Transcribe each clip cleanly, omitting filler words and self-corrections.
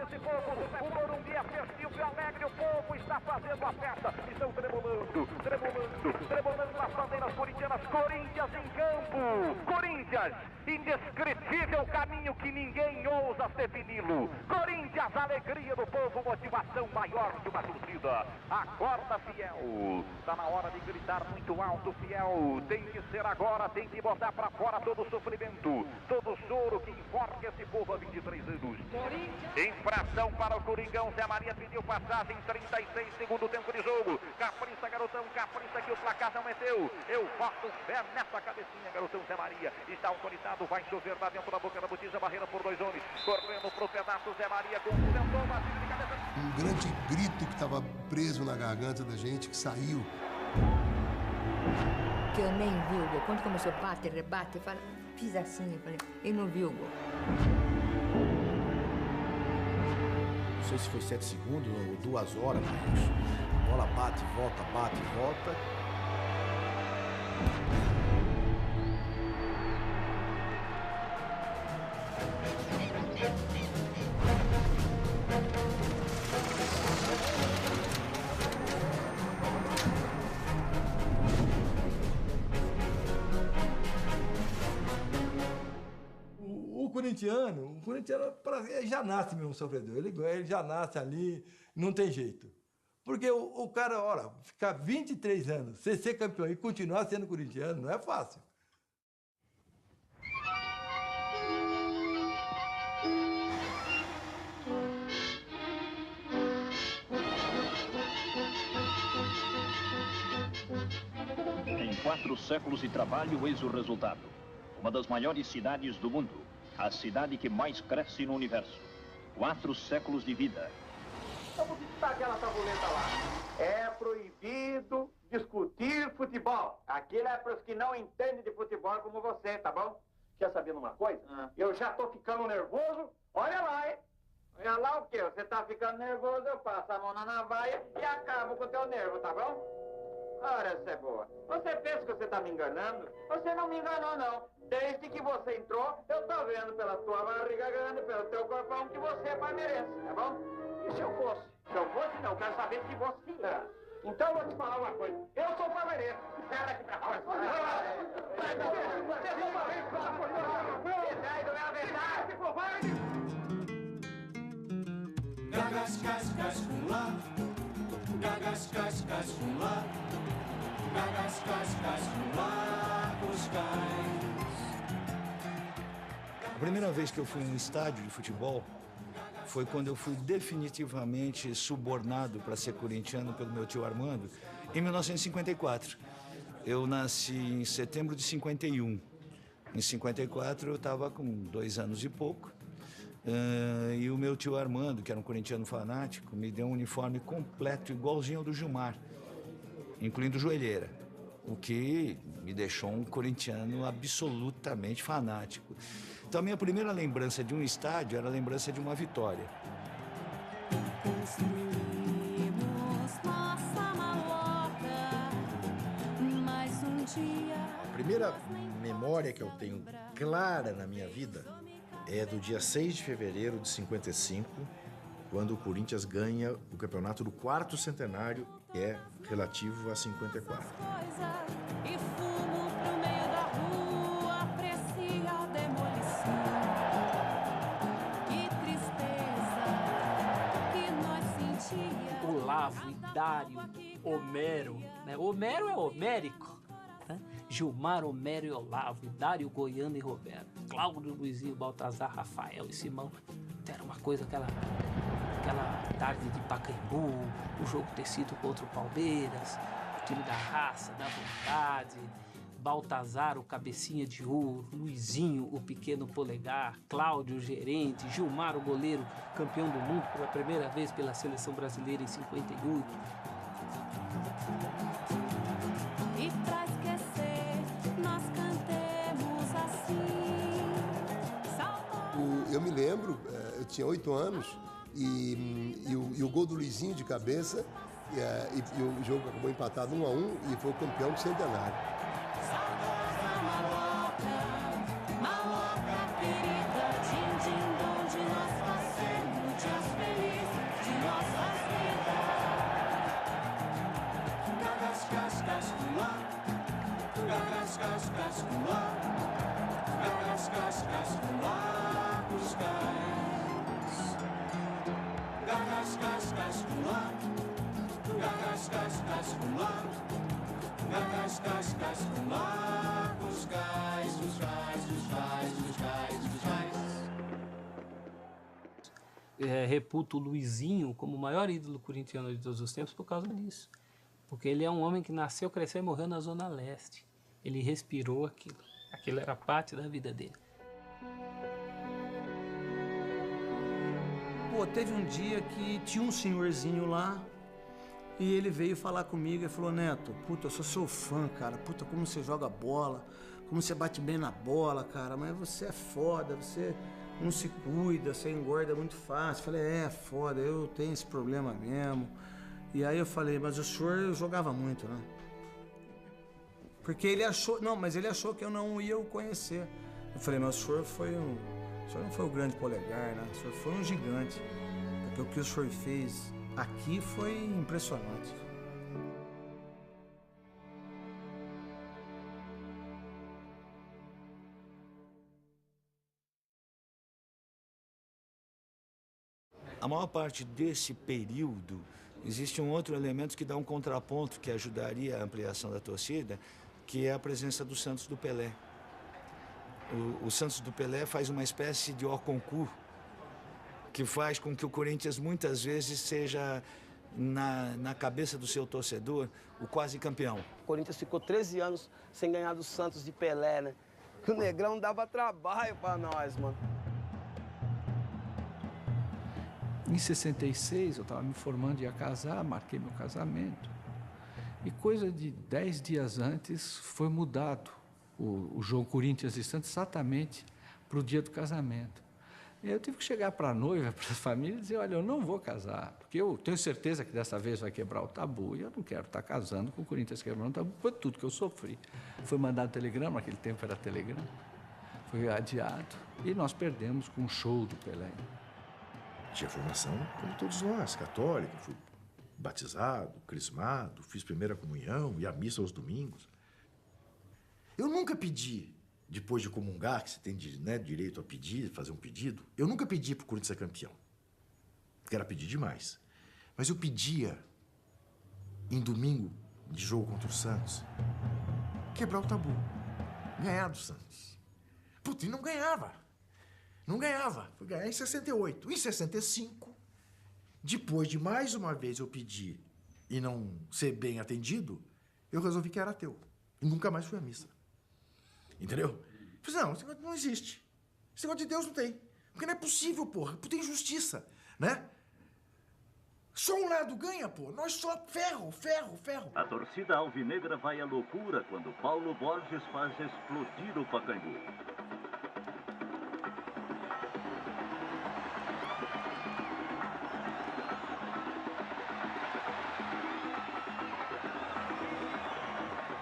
esse povo, o Morumbi é festivo e alegre, o povo está fazendo a festa, estão tremulando as bandeiras corintianas, Corinthians em campo, Corinthians, indescritível caminho que ninguém ousa defini-lo, Corinthians, alegria do povo, motivação maior que uma torcida, acorda fiel, está na hora de gritar muito alto, fiel, tem que ser agora, tem que botar para fora todo o sofrimento, todo o choro que enforca esse povo há 23 anos. Infração para o Coringão, Zé Maria pediu passagem, 36 segundo tempo de jogo, capricha garotão, capricha que o placar não é teu, eu boto fé nessa cabecinha garotão Zé Maria, está autorizado, vai chover lá dentro da boca da botija, barreira por 2 homens, correndo pro pedaço Zé Maria, com o tentou, batida de cabeça. Um grande grito que estava preso na garganta da gente, que saiu. Que eu nem vi o gol, quando começou a bater, rebate, fiz assim, eu falei, eu não vi o gol. Não sei se foi 7 segundos ou 2 horas, mas a bola bate, volta. O corintiano já nasce mesmo sofredor, ele já nasce ali, não tem jeito. Porque o cara, olha, ficar 23 anos, ser campeão e continuar sendo corintiano, não é fácil. Em 4 séculos de trabalho, eis o resultado. Uma das maiores cidades do mundo. A cidade que mais cresce no universo. 4 séculos de vida. Vamos visitar aquela tabuleta lá. É proibido discutir futebol. Aquilo é para os que não entendem de futebol como você, tá bom? Quer saber uma coisa? Eu já tô ficando nervoso. Olha lá, hein? Olha lá o quê? Você tá ficando nervoso, eu passo a mão na navalha e acabo com o teu nervo, tá bom? Ora, essa é boa. Você pensa que você tá me enganando? Você não me enganou, não. Desde que você entrou, eu tô vendo pela tua barriga grande, pelo teu corpão, que você é palmeirense, tá bom? E se eu fosse? Se eu fosse, não. Quero saber se você é. Então eu vou te falar uma coisa. Eu sou palmeirense. Sai daqui pra fora. Você é palmeirense, pelo amor de Deus. Não é verdade, covarde. Gagas, cascas, com lá. Gagas, cascas, com lá. Gagas, cascas, com lá, os cães. A primeira vez que eu fui em um estádio de futebol foi quando eu fui definitivamente subornado para ser corintiano pelo meu tio Armando, em 1954. Eu nasci em setembro de 51. Em 54 eu estava com 2 anos e pouco. E o meu tio Armando, que era um corintiano fanático, me deu um uniforme completo, igualzinho ao do Gilmar, incluindo joelheira, o que me deixou um corintiano absolutamente fanático. Então, a minha primeira lembrança de um estádio era a lembrança de uma vitória. A primeira memória que eu tenho clara na minha vida é do dia 6 de fevereiro de 55, quando o Corinthians ganha o campeonato do 4º centenário, que é relativo a 54. Olavo, Dário, Homero, né? Homero é homérico, né? Gilmar, Homero e Olavo, Dário, Goiano e Roberto, Cláudio, Luizinho, Baltazar, Rafael e Simão. Era uma coisa, aquela tarde de Pacaembu, o jogo ter sido contra o Palmeiras, o time da raça, da vontade, Baltazar, o cabecinha de ouro, Luizinho, o pequeno polegar, Cláudio, o gerente, Gilmar, o goleiro, campeão do mundo pela primeira vez pela seleção brasileira em 58. E pra esquecer, nós cantemos assim. Eu me lembro, eu tinha 8 anos e o gol do Luizinho de cabeça e o jogo acabou empatado 1-1 e foi o campeão do centenário. Maloca, querida, din, din, onde nós fazemos de reputo o Luizinho como o maior ídolo corintiano de todos os tempos por causa disso. Porque ele é um homem que nasceu, cresceu e morreu na Zona Leste. Ele respirou aquilo. Aquilo era parte da vida dele. Pô, teve um dia que tinha um senhorzinho lá e ele veio falar comigo e falou: Neto, puta, eu sou seu fã, cara. Puta, como você joga bola, como você bate bem na bola, cara. Mas você é foda, você não se cuida, você engorda muito fácil. Eu falei: é foda, eu tenho esse problema mesmo. E aí eu falei: mas o senhor jogava muito, né? Porque ele achou, não, mas ele achou que eu não ia o conhecer. Eu falei: mas o senhor não foi o grande polegar, né? O senhor foi um gigante. Porque o que o senhor fez aqui foi impressionante. A maior parte desse período, existe um outro elemento que dá um contraponto que ajudaria a ampliação da torcida, que é a presença do Santos do Pelé. O Santos do Pelé faz uma espécie de hors concours, que faz com que o Corinthians muitas vezes seja, na cabeça do seu torcedor, o quase campeão. O Corinthians ficou 13 anos sem ganhar do Santos de Pelé, né? O Negrão dava trabalho pra nós, mano. Em 66, eu estava me formando, ia casar, marquei meu casamento. E coisa de 10 dias antes foi mudado o jogo Corinthians e Santos exatamente para o dia do casamento. E eu tive que chegar para a noiva, para as famílias e dizer: olha, eu não vou casar, porque eu tenho certeza que dessa vez vai quebrar o tabu e eu não quero estar casando com o Corinthians quebrando o tabu, foi tudo que eu sofri. Foi mandado telegrama, naquele tempo era telegrama, foi adiado e nós perdemos com o show do Pelé. Tinha formação como todos nós, católico, fui batizado, crismado, fiz primeira comunhão, ia à missa aos domingos. Eu nunca pedi, depois de comungar, que você tem direito a pedir, fazer um pedido, eu nunca pedi pro Corinthians ser campeão, porque era pedir demais. Mas eu pedia, em domingo de jogo contra o Santos, quebrar o tabu, ganhar do Santos. Putz, e não ganhava. Não ganhava. Fui ganhar em 68. Em 65, depois de mais uma vez eu pedir e não ser bem atendido, eu resolvi que era ateu. E nunca mais fui à missa. Entendeu? Eu falei: não, esse negócio não existe. Esse negócio de Deus não tem. Porque não é possível, porra. Puta injustiça, né? Só um lado ganha, pô. Nós só ferro, ferro, ferro. A torcida alvinegra vai à loucura quando Paulo Borges faz explodir o Pacaembu.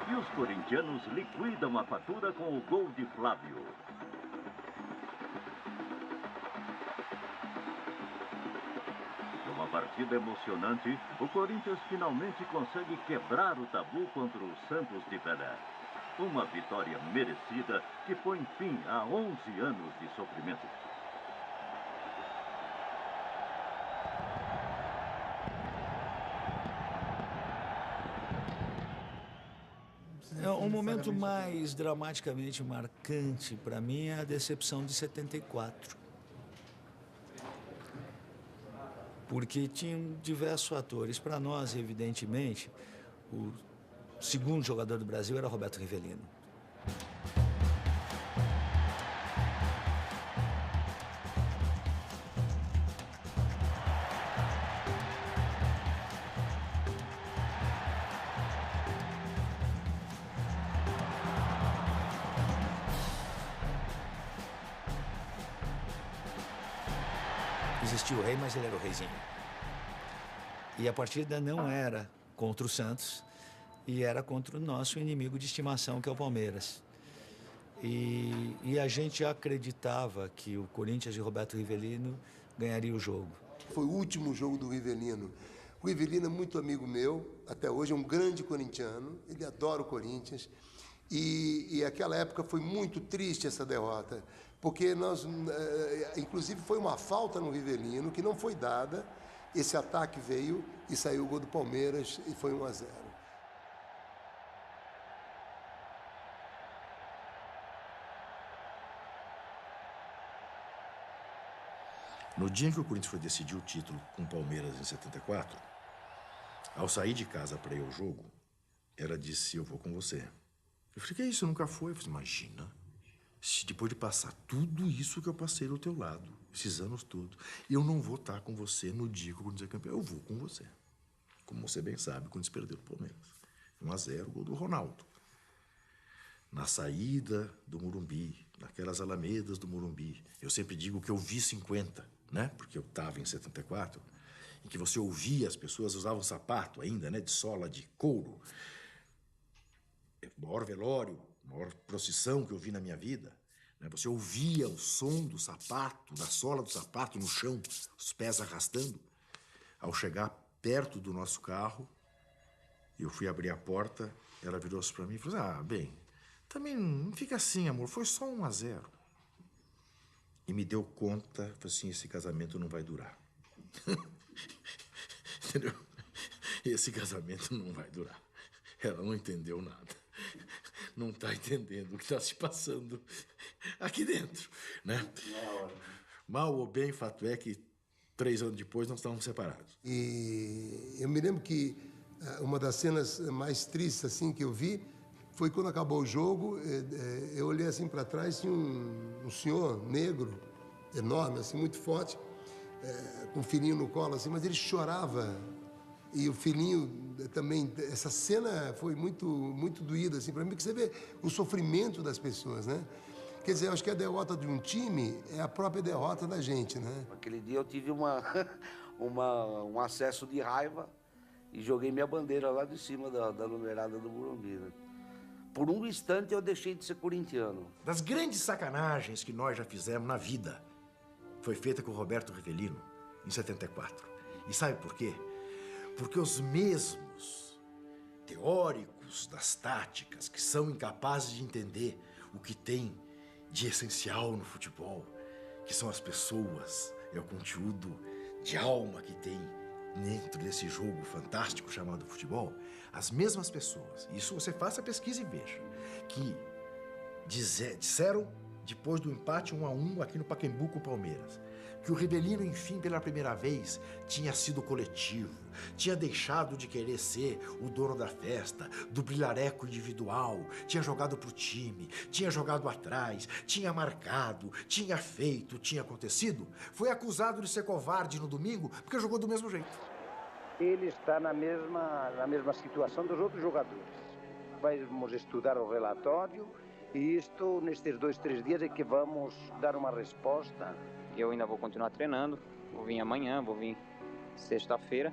E os corintianos liquidam a fatura com o gol de Flávio. Numa partida emocionante, o Corinthians finalmente consegue quebrar o tabu contra o Santos de Pelé. Uma vitória merecida que põe fim a 11 anos de sofrimento. O momento mais dramaticamente marcante para mim é a decepção de 74. Porque tinham diversos fatores. Para nós, evidentemente, o segundo jogador do Brasil era Roberto Rivelino. Existia o rei, mas ele era o reizinho. E a partida não era contra o Santos, e era contra o nosso inimigo de estimação, que é o Palmeiras. E a gente acreditava que o Corinthians de Roberto Rivelino ganharia o jogo. Foi o último jogo do Rivelino. O Rivelino é muito amigo meu, até hoje, é um grande corintiano, ele adora o Corinthians. E aquela época foi muito triste essa derrota, porque inclusive foi uma falta no Rivelino que não foi dada, esse ataque veio e saiu o gol do Palmeiras e foi 1-0. No dia em que o Corinthians foi decidir o título com o Palmeiras em 74, ao sair de casa para ir ao jogo, ela disse, eu vou com você. Eu falei, que é isso? Nunca foi? Eu falei, imagina, se depois de passar tudo isso que eu passei do teu lado, esses anos todos, eu não vou estar com você no dia que o Corinthians é campeão. Eu vou com você. Como você bem sabe, o Corinthians perdeu pro Palmeiras. 1-0, gol do Ronaldo. Na saída do Morumbi, naquelas alamedas do Morumbi, eu sempre digo que eu vi 50, né? Porque eu estava em 74, em que você ouvia as pessoas usavam sapato ainda, né? De sola de couro. O maior velório, a maior procissão que eu vi na minha vida, né? Você ouvia o som do sapato, da sola do sapato no chão, os pés arrastando. Ao chegar perto do nosso carro, eu fui abrir a porta, ela virou-se para mim e falou, ah, bem, também não fica assim, amor, foi só 1-0. E me deu conta, falou assim, esse casamento não vai durar. Entendeu? Esse casamento não vai durar. Ela não entendeu nada. Não está entendendo o que está se passando aqui dentro, né? Mal ou bem, fato é que 3 anos depois nós estávamos separados. E eu me lembro que uma das cenas mais tristes assim que eu vi foi quando acabou o jogo, eu olhei assim para trás, tinha um senhor negro, enorme, assim, muito forte, com um filhinho no colo, assim, mas ele chorava. E o filhinho também, essa cena foi muito doída, assim, para mim, porque você vê o sofrimento das pessoas, né? Quer dizer, eu acho que a derrota de um time é a própria derrota da gente, né? Aquele dia eu tive um acesso de raiva e joguei minha bandeira lá de cima da numerada do Morumbi, né? Por um instante eu deixei de ser corintiano. Das grandes sacanagens que nós já fizemos na vida, foi feita com o Roberto Rivelino, em 74. E sabe por quê? Porque os mesmos teóricos das táticas que são incapazes de entender o que tem de essencial no futebol, que são as pessoas, é o conteúdo de alma que tem dentro desse jogo fantástico chamado futebol, as mesmas pessoas, isso você faça a pesquisa e veja, que disseram, depois do empate 1-1 aqui no Pacaembu com o Palmeiras, que o Rivelino, enfim, pela primeira vez, tinha sido coletivo, tinha deixado de querer ser o dono da festa, do brilhareco individual, tinha jogado pro time, tinha jogado atrás, tinha marcado, tinha feito, tinha acontecido, foi acusado de ser covarde no domingo porque jogou do mesmo jeito. Ele está na mesma situação dos outros jogadores. Vamos estudar o relatório e isto, nestes 2-3 dias, é que vamos dar uma resposta. Eu ainda vou continuar treinando, vou vir amanhã, vou vir sexta-feira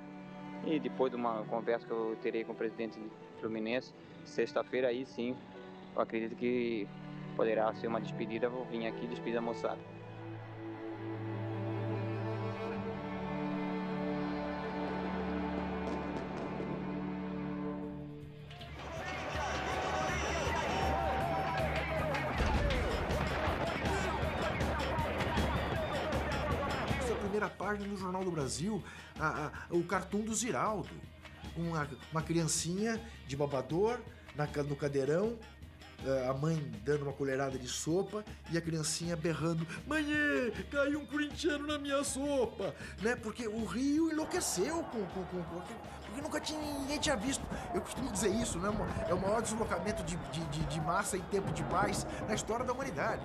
e depois de uma conversa que eu terei com o presidente do Fluminense, sexta-feira aí sim, eu acredito que poderá ser uma despedida, vou vir aqui despedir a moçada. Página no Jornal do Brasil, o cartoon do Ziraldo. Uma criancinha de babador no cadeirão, a mãe dando uma colherada de sopa e a criancinha berrando: mãe, caiu um corintiano na minha sopa, né? Porque o Rio enlouqueceu porque ninguém tinha visto. Eu costumo dizer isso, né? É o maior deslocamento de massa em tempo de paz na história da humanidade.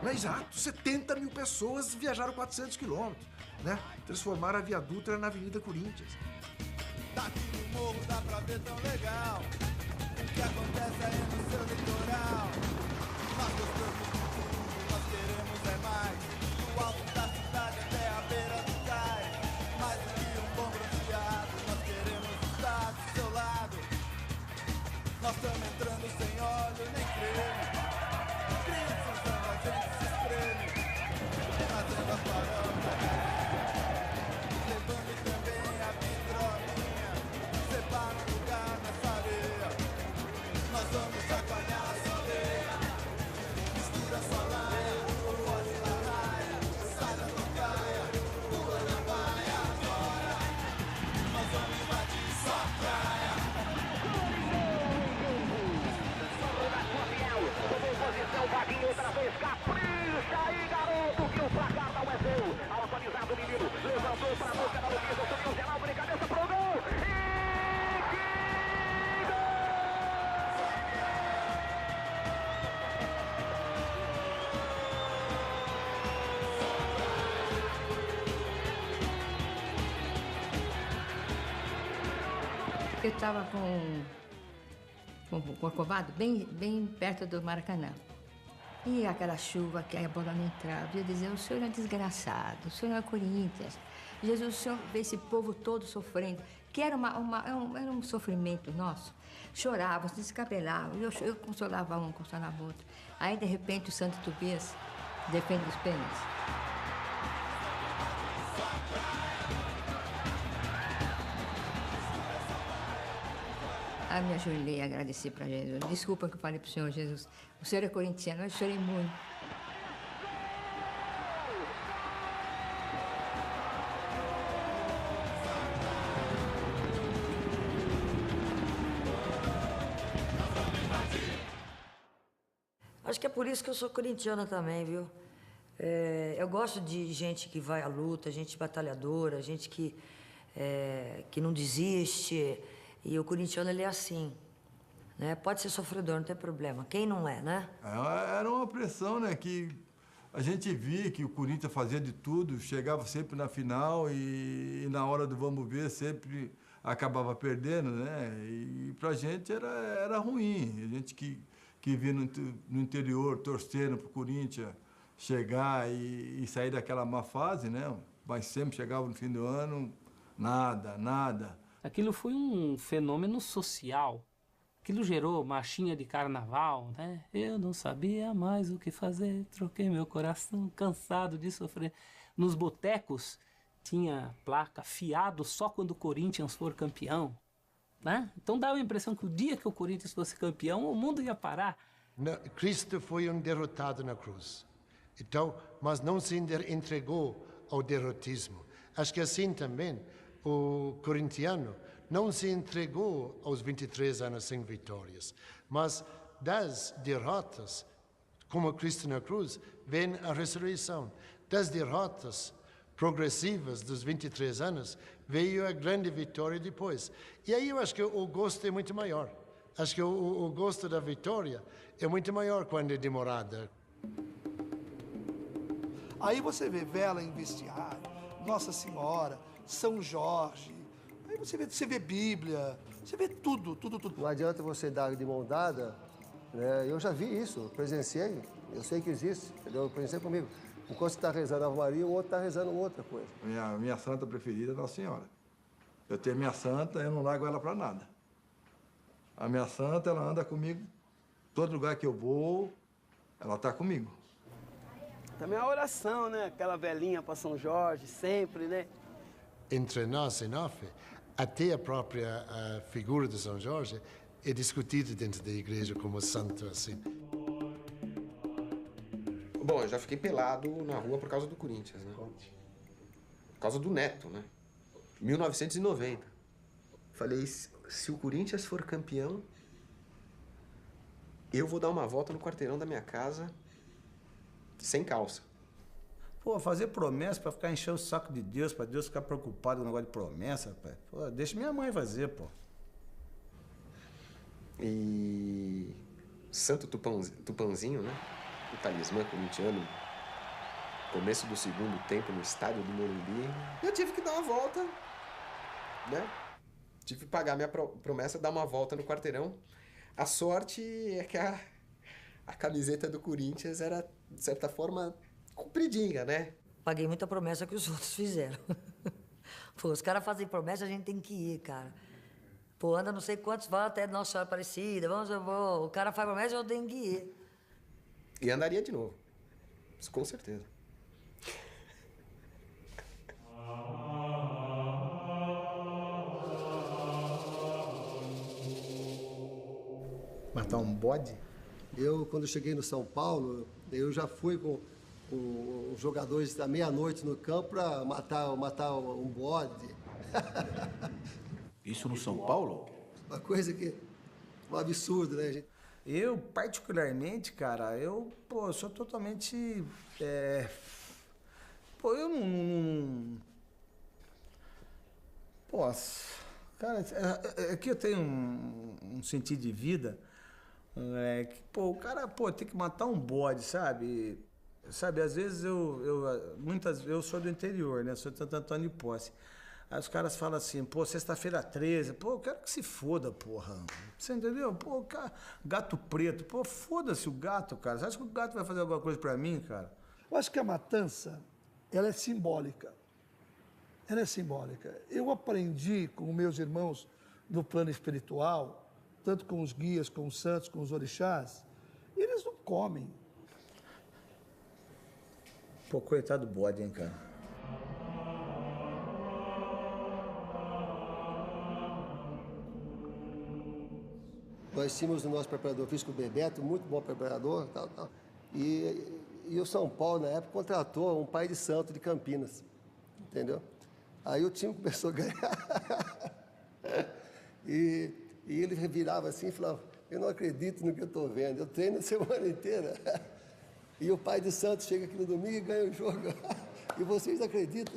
Não é exato? 70 mil pessoas viajaram 400 quilômetros, né? Transformaram a Via Dutra na Avenida Corinthians. Daqui no morro dá pra ver tão legal o que acontece aí no seu litoral. Nós gostamos de tudo, nós queremos é mais. Do alto da cidade até a beira do cais. Mais do que um bom bronzeado, nós queremos estar do seu lado. Nós estamos entrando sem óleo nem creme. Precisando a gente se espreme, fazendo a farofa, levando também a vitrolinha. Separa um lugar nessa areia, nós vamos chacoalhar a soleira. porque estava com o Corcovado bem perto do Maracanã. E aquela chuva, que a bola não entrava. Eu dizia, o senhor é desgraçado, o senhor não é Corinthians. Jesus, o senhor vê esse povo todo sofrendo, que era um sofrimento nosso. Choravam, se descabelavam, eu consolava um, consolava outro. Aí, de repente, o Santo Tobias defende os pênaltis. Aí me ajoelhei e agradeci para Jesus. Desculpa que eu falei para o Senhor Jesus. O senhor é corintiano, eu chorei muito. Acho que é por isso que eu sou corintiana também, viu? Eu gosto de gente que vai à luta, gente batalhadora, gente que não desiste. E o corintiano, ele é assim, né? Pode ser sofredor, não tem problema. Quem não é, né? Era uma pressão, né? Que a gente via que o Corinthians fazia de tudo, chegava sempre na final e na hora do vamos ver sempre acabava perdendo, né? E pra gente era ruim. A gente que via no interior torcendo pro Corinthians chegar e sair daquela má fase, né? Mas sempre chegava no fim do ano, nada. Aquilo foi um fenômeno social. Aquilo gerou marchinha de carnaval, né? Eu não sabia mais o que fazer, troquei meu coração, cansado de sofrer. Nos botecos tinha placa, fiado só quando o Corinthians for campeão, né? Então dava a impressão que o dia que o Corinthians fosse campeão, o mundo ia parar. Cristo foi um derrotado na cruz. Então, mas não se entregou ao derrotismo. Acho que assim também o corintiano não se entregou aos 23 anos sem vitórias, mas das derrotas, como Cristo na cruz, vem a ressurreição. Das derrotas progressivas dos 23 anos, veio a grande vitória depois. E aí eu acho que o gosto é muito maior. Acho que o gosto da vitória é muito maior quando é demorada. Aí você vê vela em vestiário, Nossa Senhora, São Jorge. Aí você vê Bíblia, você vê tudo. Não adianta você dar de mão dada, né? Eu já vi isso, presenciei, eu sei que existe, entendeu? Presenciei comigo. Enquanto você está rezando a Ave Maria, o outro está rezando outra coisa. Minha santa preferida é Nossa Senhora. Eu tenho minha santa, eu não largo ela para nada. A minha santa, ela anda comigo, todo lugar que eu vou, ela está comigo. Também a oração, né? Aquela velhinha para São Jorge, sempre, né? Entre nós e nós, até a própria figura de São Jorge é discutida dentro da igreja como santo, assim. Bom, eu já fiquei pelado na rua por causa do Corinthians, né? Por causa do Neto, né? 1990. Falei, se o Corinthians for campeão, eu vou dar uma volta no quarteirão da minha casa sem calça. Pô, fazer promessa pra ficar enchendo o saco de Deus, pra Deus ficar preocupado com o negócio de promessa, rapaz. Pô, deixa minha mãe fazer, pô. E Santo Tupanzinho, né? O talismã corintiano, começo do segundo tempo no estádio do Morumbi. Eu tive que dar uma volta, né? Tive que pagar minha promessa, dar uma volta no quarteirão. A sorte é que a camiseta do Corinthians era, de certa forma, compridinha, né? Paguei muita promessa que os outros fizeram. Pô, os caras fazem promessa, a gente tem que ir, cara. Pô, anda não sei quantos, vai até Nossa Senhora Aparecida, o cara faz promessa, eu tenho que ir. E andaria de novo. Isso com certeza. Matar um bode? Eu, quando cheguei no São Paulo, eu já fui com os jogadores da meia-noite no campo para matar um bode. Isso no São Paulo? Uma coisa que... um absurdo, né, gente? Eu, particularmente, cara, eu sou totalmente... eu não... Cara, é que eu tenho um sentido de vida, que, o cara, tem que matar um bode, sabe? Sabe, às vezes eu sou do interior, né? Sou de Santo Antônio de Posse. Aí os caras falam assim, pô, sexta-feira 13, pô, eu quero que se foda, porra. Você entendeu? Pô, cara, gato preto, pô, foda-se o gato, cara. Você acha que o gato vai fazer alguma coisa pra mim, cara? Eu acho que a matança, ela é simbólica. Ela é simbólica. Eu aprendi com meus irmãos no plano espiritual, tanto com os guias, com os santos, com os orixás, eles não comem. Pô, coitado do bode, hein, cara. Nós tínhamos o nosso preparador físico, o Bebeto, muito bom preparador, tal, tal. E o São Paulo, na época, contratou um pai de santo de Campinas, entendeu? Aí o time começou a ganhar. e ele virava assim e falava, eu não acredito no que eu estou vendo, eu treino a semana inteira. E o pai de santo chega aqui no domingo e ganha o jogo. E vocês acreditam?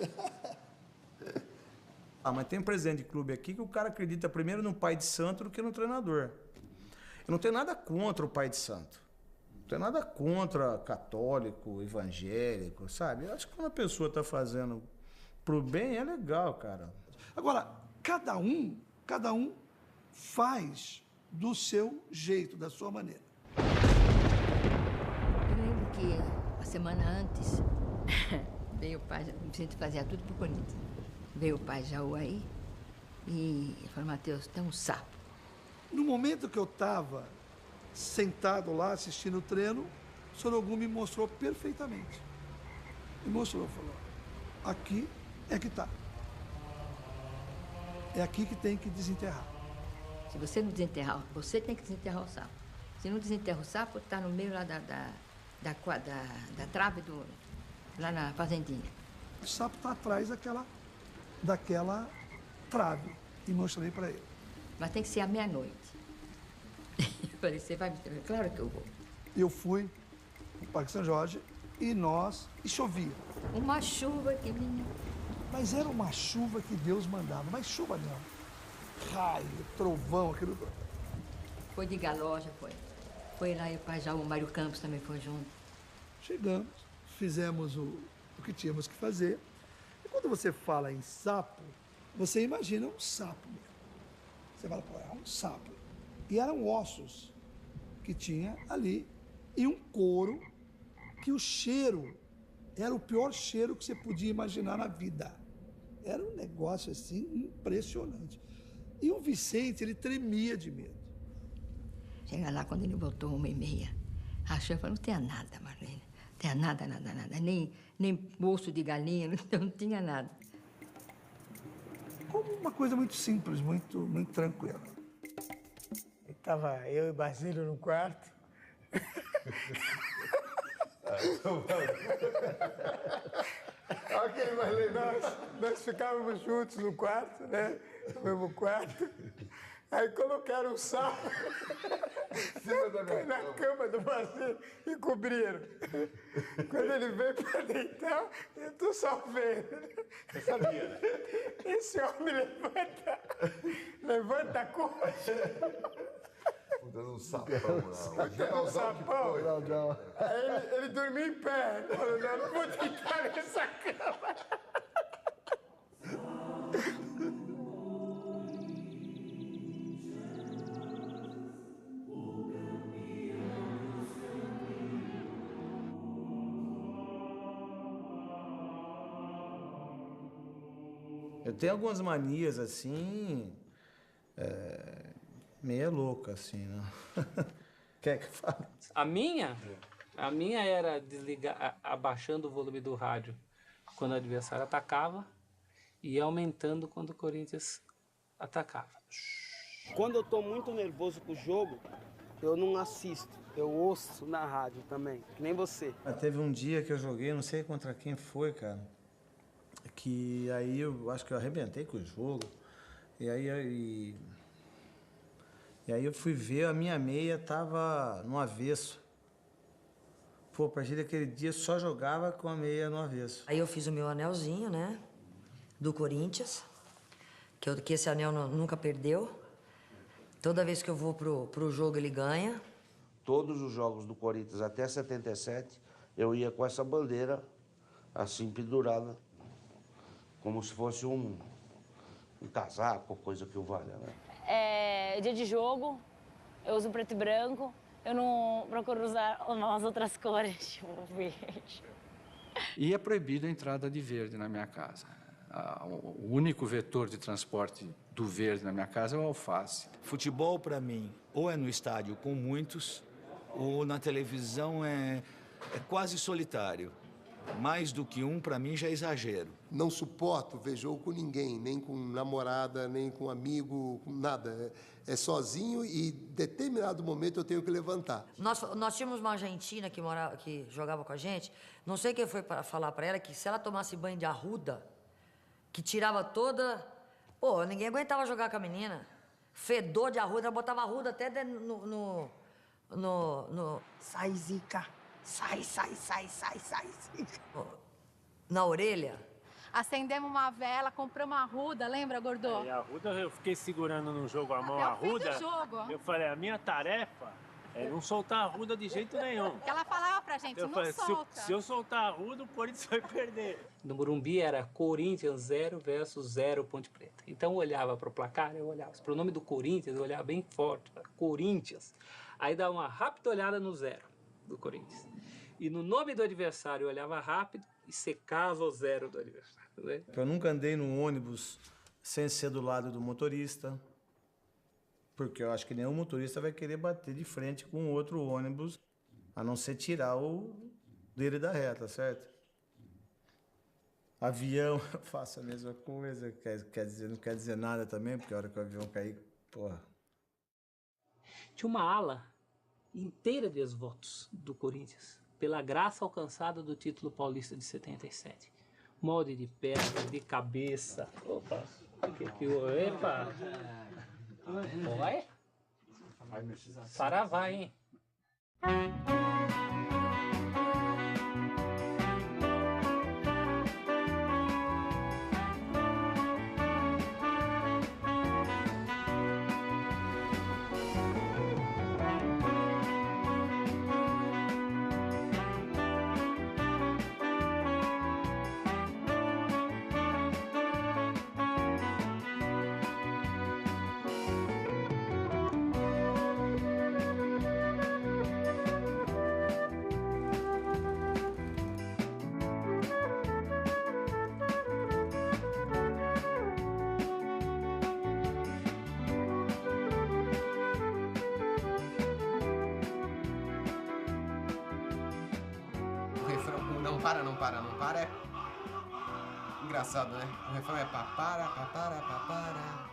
Ah, mas tem um presidente de clube aqui que o cara acredita primeiro no pai de santo do que no treinador. Eu não tenho nada contra o pai de santo. Não tenho nada contra católico, evangélico, sabe? Eu acho que quando a pessoa está fazendo pro bem, é legal, cara. Agora, cada um faz do seu jeito, da sua maneira. Eu lembro que a semana antes veio o pai, o Vicente fazia tudo pro Corinthians. Veio o pai Jaú aí e falou, Matheus, tem um sapo. No momento que eu estava sentado lá assistindo o treino, o Sorogum me mostrou perfeitamente. Me mostrou, falou, aqui é que tá. É aqui que tem que desenterrar. Se você não desenterrar, você tem que desenterrar o sapo. Se não desenterra o sapo, está no meio lá da trave lá na fazendinha. O sapo está atrás daquela trave. E mostrei para ele. Mas tem que ser à meia-noite. Eu falei, você vai me desenterrar? Claro que eu vou. Eu fui no Parque São Jorge e chovia. Uma chuva que vinha. Mas era uma chuva que Deus mandava, mas chuva não. Raio, trovão, aquilo. Foi de galoja, foi. Foi lá e o pai Jaú, o Mário Campos também foi junto. Chegamos, fizemos o que tínhamos que fazer. E quando você fala em sapo, você imagina um sapo mesmo. Você fala, pô, é um sapo. E eram ossos que tinha ali e um couro que o cheiro era o pior cheiro que você podia imaginar na vida. Era um negócio assim impressionante. E o Vicente, ele tremia de medo. Chega lá, quando ele voltou 1h30, a chefe falou, não tinha nada, Marlene. Não tinha nada. Nem osso de galinha, não tinha nada. Como uma coisa muito simples, muito tranquila. Estava eu e Basílio no quarto. Ok, Marlene, nós ficávamos juntos no quarto, né? No mesmo quarto. Aí colocaram um sapo na cama do Basílio e cobriram. Quando ele veio para deitar, eu tô só vendo. Eu sabia, né? Esse homem levanta a coxa. Dando um sapão lá. Um sapão. Aí ele dormiu em pé. Falou, não vou deitar nessa cama. Eu tenho algumas manias assim, meia louca, assim, né? Quer que eu fale? A minha era desligar, abaixando o volume do rádio quando o adversário atacava e aumentando quando o Corinthians atacava. Quando eu tô muito nervoso com o jogo, eu não assisto, eu ouço na rádio também, que nem você. Teve um dia que eu joguei, não sei contra quem foi, cara, que aí eu acho que eu arrebentei com o jogo, e aí eu fui ver, a minha meia tava no avesso. Pô, a partir daquele dia só jogava com a meia no avesso. Aí eu fiz o meu anelzinho, né, do Corinthians, que esse anel nunca perdeu. Toda vez que eu vou pro jogo, ele ganha. Todos os jogos do Corinthians até 77, eu ia com essa bandeira assim pendurada, como se fosse um um casaco, coisa que o valha, né? Dia de jogo, eu uso preto e branco. Eu não procuro usar umas outras cores, tipo verde. E é proibido a entrada de verde na minha casa. O único vetor de transporte do verde na minha casa é o alface. Futebol, para mim, ou é no estádio com muitos, ou na televisão é quase solitário. Mais do que um, para mim, já é exagero. Não suporto ver jogo com ninguém, nem com namorada, nem com amigo, com nada. É sozinho e, em determinado momento, eu tenho que levantar. Nós tínhamos uma argentina que jogava com a gente. Não sei quem foi para falar para ela que se ela tomasse banho de arruda, que tirava toda... Pô, ninguém aguentava jogar com a menina. Fedor de arruda, ela botava arruda até no... Sai, Zica. Sai, Zica. Na orelha. Acendemos uma vela, compramos uma arruda, lembra, Gordô? E a arruda, eu fiquei segurando no jogo a mão a arruda. Eu falei, a minha tarefa é não soltar a arruda de jeito nenhum. Que ela falava pra gente, não solta. Se eu soltar a arruda, o Corinthians vai perder. No Morumbi era Corinthians 0 versus 0 Ponte Preta. Então eu olhava para o placar, eu olhava para o nome do Corinthians, eu olhava bem forte, Corinthians. Aí dava uma rápida olhada no 0 do Corinthians. E no nome do adversário eu olhava rápido e secava o 0 do adversário. Né? Eu nunca andei num ônibus sem ser do lado do motorista, porque eu acho que nenhum motorista vai querer bater de frente com outro ônibus, a não ser tirar o dele da reta, certo? Avião, eu faço a mesma coisa, não quer dizer nada também, porque a hora que o avião cair, porra. Tinha uma ala inteira de ex-votos do Corinthians, pela graça alcançada do título paulista de 77. Molde de perna, de cabeça. Opa! Epa! Oi? Saravá, hein? Não para é engraçado, né? O refrão é papara, papara, papara.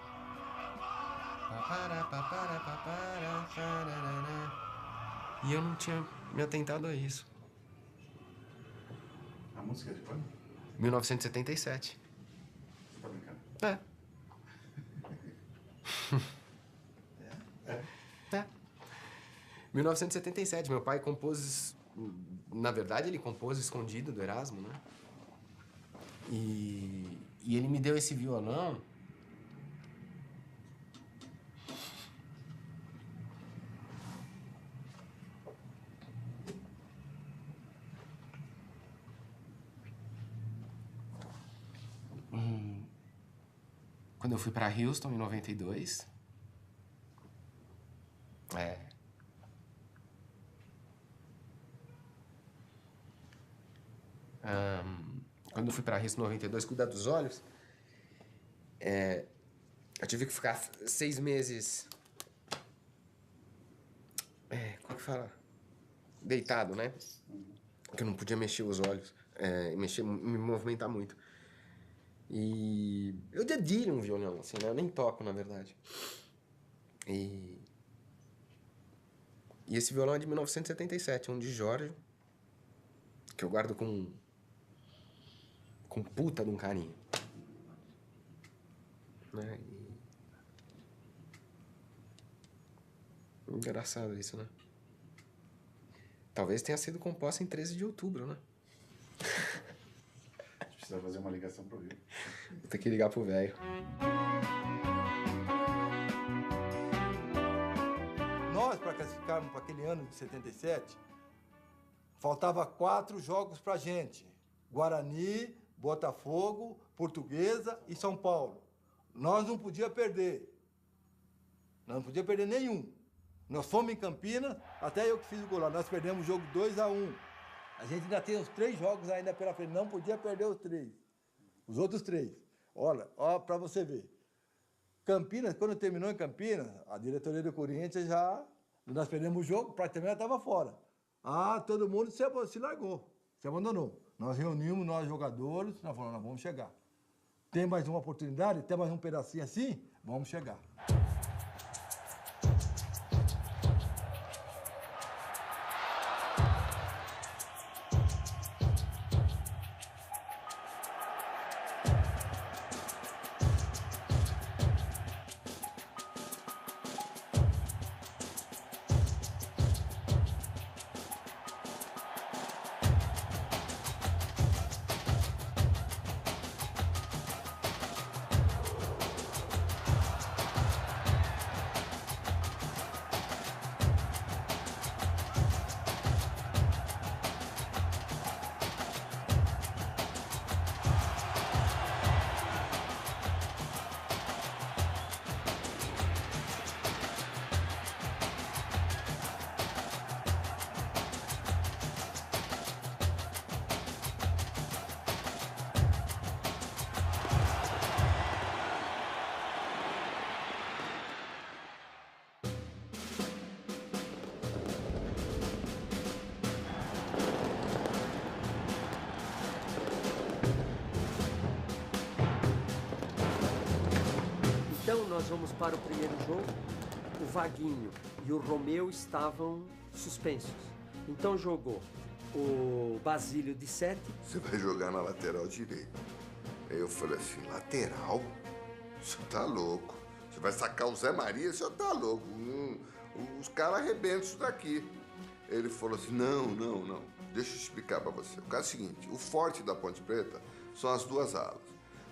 Papara, papara, papara, parará. E eu não tinha me atentado a isso. A música é de quando? 1977. Você tá brincando? É. 1977. Meu pai compôs... Na verdade, ele compôs escondido do Erasmo, né? E ele me deu esse violão. Quando eu fui para Houston, em 92. Quando eu fui para Houston em 92, cuidar dos olhos, eu tive que ficar 6 meses... como que fala? Deitado, né? Porque eu não podia mexer os olhos, me movimentar muito. E eu dedilho um violão, assim, né? Eu nem toco, na verdade. E esse violão é de 1977, um de Jorge, que eu guardo com puta de um carinho. Né? Engraçado isso, né? Talvez tenha sido composta em 13 de outubro, né? A gente precisa fazer uma ligação pro Rio. Vou ter que ligar pro velho. Nós, para classificarmos para aquele ano de 77, faltava 4 jogos pra gente. Guarani, Botafogo, Portuguesa e São Paulo. nós não podíamos perder. Nós não podíamos perder nenhum. Nós fomos em Campinas, até eu que fiz o gol lá, nós perdemos o jogo 2-1. A gente ainda tem os 3 jogos ainda pela frente, não podia perder os 3. Os outros 3. Olha, ó, para você ver. Campinas, quando terminou em Campinas, a diretoria do Corinthians nós perdemos o jogo, praticamente estava fora. Todo mundo se largou, se abandonou. Nós reunimos nós jogadores, nós falamos, nós vamos chegar. Tem mais uma oportunidade, tem mais um pedacinho assim, vamos chegar. Então nós vamos para o primeiro jogo. O Vaguinho e o Romeu estavam suspensos. Então jogou o Basílio de 7. Você vai jogar na lateral direita. Aí eu falei assim, lateral? Você tá louco. Você vai sacar o Zé Maria? Você tá louco. Os caras arrebentam isso daqui. Ele falou assim, não. Deixa eu explicar pra você. O caso é o seguinte, o forte da Ponte Preta são as 2 alas.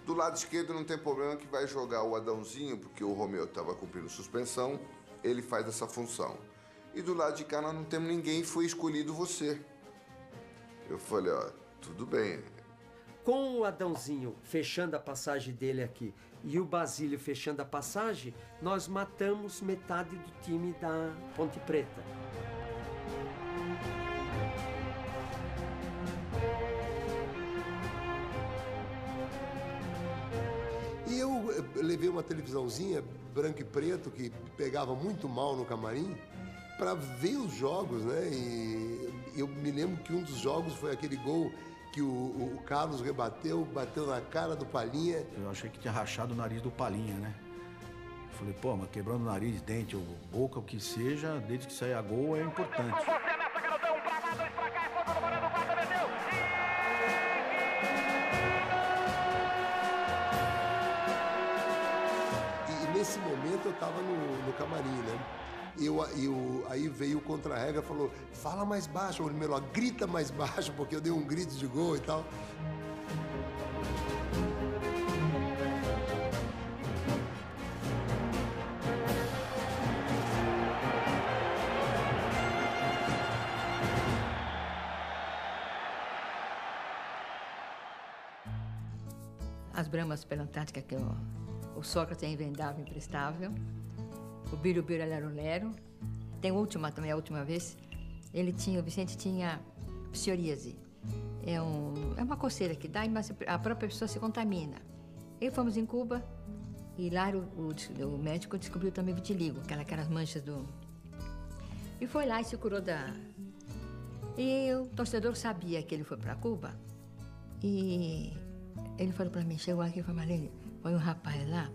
Do lado esquerdo não tem problema que vai jogar o Adãozinho, porque o Romeu estava cumprindo suspensão, ele faz essa função. E do lado de cá nós não temos ninguém, foi escolhido você. Eu falei, ó, tudo bem. Com o Adãozinho fechando a passagem dele aqui e o Basílio fechando a passagem, nós matamos metade do time da Ponte Preta. E eu levei uma televisãozinha branco e preto que pegava muito mal no camarim para ver os jogos, né? E eu me lembro que um dos jogos foi aquele gol que o Carlos bateu na cara do Palhinha. Eu achei que tinha rachado o nariz do Palhinha, né? Falei, pô, mas quebrando o nariz, dente ou boca, o que seja, desde que saia gol é importante. Nesse momento eu estava no camarim, né? Aí veio o contra-regra e falou, fala mais baixo, o Meló, grita mais baixo, porque eu dei um grito de gol e tal. As bramas pela Antártica que o Sócrates inventava imprestável. O Birubiru era o Lero. Tem a última também, a última vez. O Vicente tinha psoríase. É uma coceira que dá, mas a própria pessoa se contamina. E fomos em Cuba e lá o médico descobriu também vitiligo, aquelas manchas do... E foi lá e se curou da... E o torcedor sabia que ele foi para Cuba e ele falou para mim, chegou aqui e falou, Marlene, foi um rapaz lá,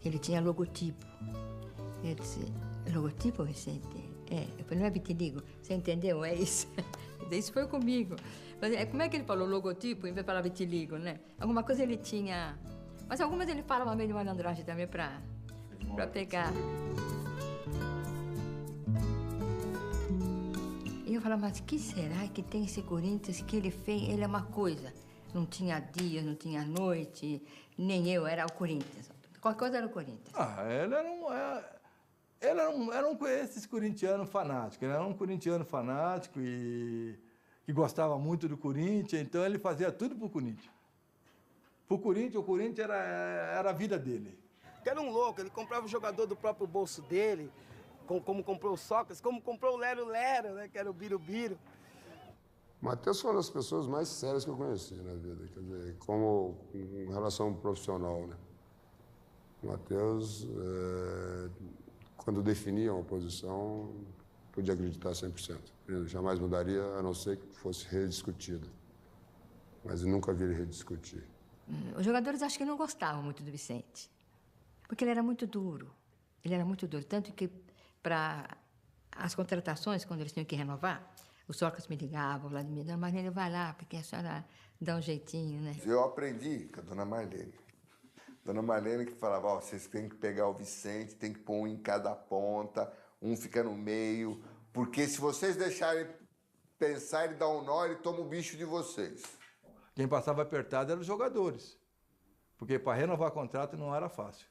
ele tinha logotipo. Ele disse, logotipo, Vicente? É. Eu falei, não é vitiligo? Você entendeu? É isso. Isso foi comigo. Mas, como é que ele falou logotipo em vez de falar vitiligo, né? Alguma coisa ele tinha... Mas algumas ele falava meio de malandragem também para pegar. E eu falava, mas que será que tem esse Corinthians que ele fez? Ele é uma coisa. Não tinha dia, não tinha noite, nem eu, era o Corinthians. Qualquer coisa era o Corinthians. Ele era um esses corintiano fanático. Ele era um corintiano fanático e que gostava muito do Corinthians, então ele fazia tudo pro Corinthians. Pro Corinthians, o Corinthians era a vida dele. que era um louco. Ele comprava o jogador do próprio bolso dele, como comprou o Sócrates, como comprou o Lero Lero, né, que era o Birubiru. Matheus foi uma das pessoas mais sérias que eu conheci na vida, quer dizer, como em relação profissional, né? Matheus, quando definia uma posição, podia acreditar 100%. Ele jamais mudaria, a não ser que fosse rediscutida. Mas eu nunca vi ele rediscutir. Os jogadores acho que não gostavam muito do Vicente, porque ele era muito duro. Ele era muito duro, tanto que para as contratações, quando eles tinham que renovar, o Sócrates me ligava, o Vladimir, Dona Marlene, vai lá, porque a senhora dá um jeitinho, né? Eu aprendi com a Dona Marlene. Dona Marlene que falava, ó, vocês têm que pegar o Vicente, tem que pôr um em cada ponta, um fica no meio, porque se vocês deixarem pensar, ele dá um nó, ele toma o bicho de vocês. Quem passava apertado eram os jogadores, porque para renovar contrato não era fácil.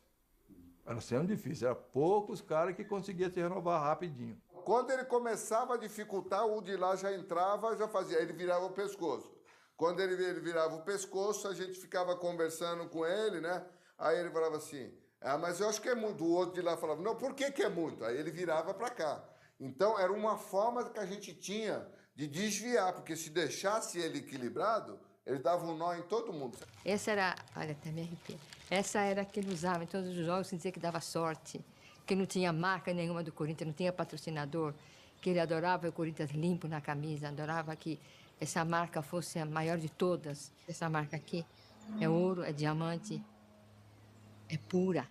Era sempre difícil, era poucos caras que conseguiam se renovar rapidinho. Quando ele começava a dificultar, o de lá já entrava, já fazia, ele virava o pescoço. Quando ele virava o pescoço, a gente ficava conversando com ele, né? Aí ele falava assim, mas eu acho que é muito. O outro de lá falava, não, por que é muito? Aí ele virava para cá. Então, era uma forma que a gente tinha de desviar, porque se deixasse ele equilibrado, ele dava um nó em todo mundo. Essa era, olha, até me arrepio. Essa era a que ele usava em todos os jogos, sem dizer que dava sorte, que não tinha marca nenhuma do Corinthians, não tinha patrocinador, que ele adorava o Corinthians limpo na camisa, adorava que essa marca fosse a maior de todas. Essa marca aqui é ouro, é diamante, é pura.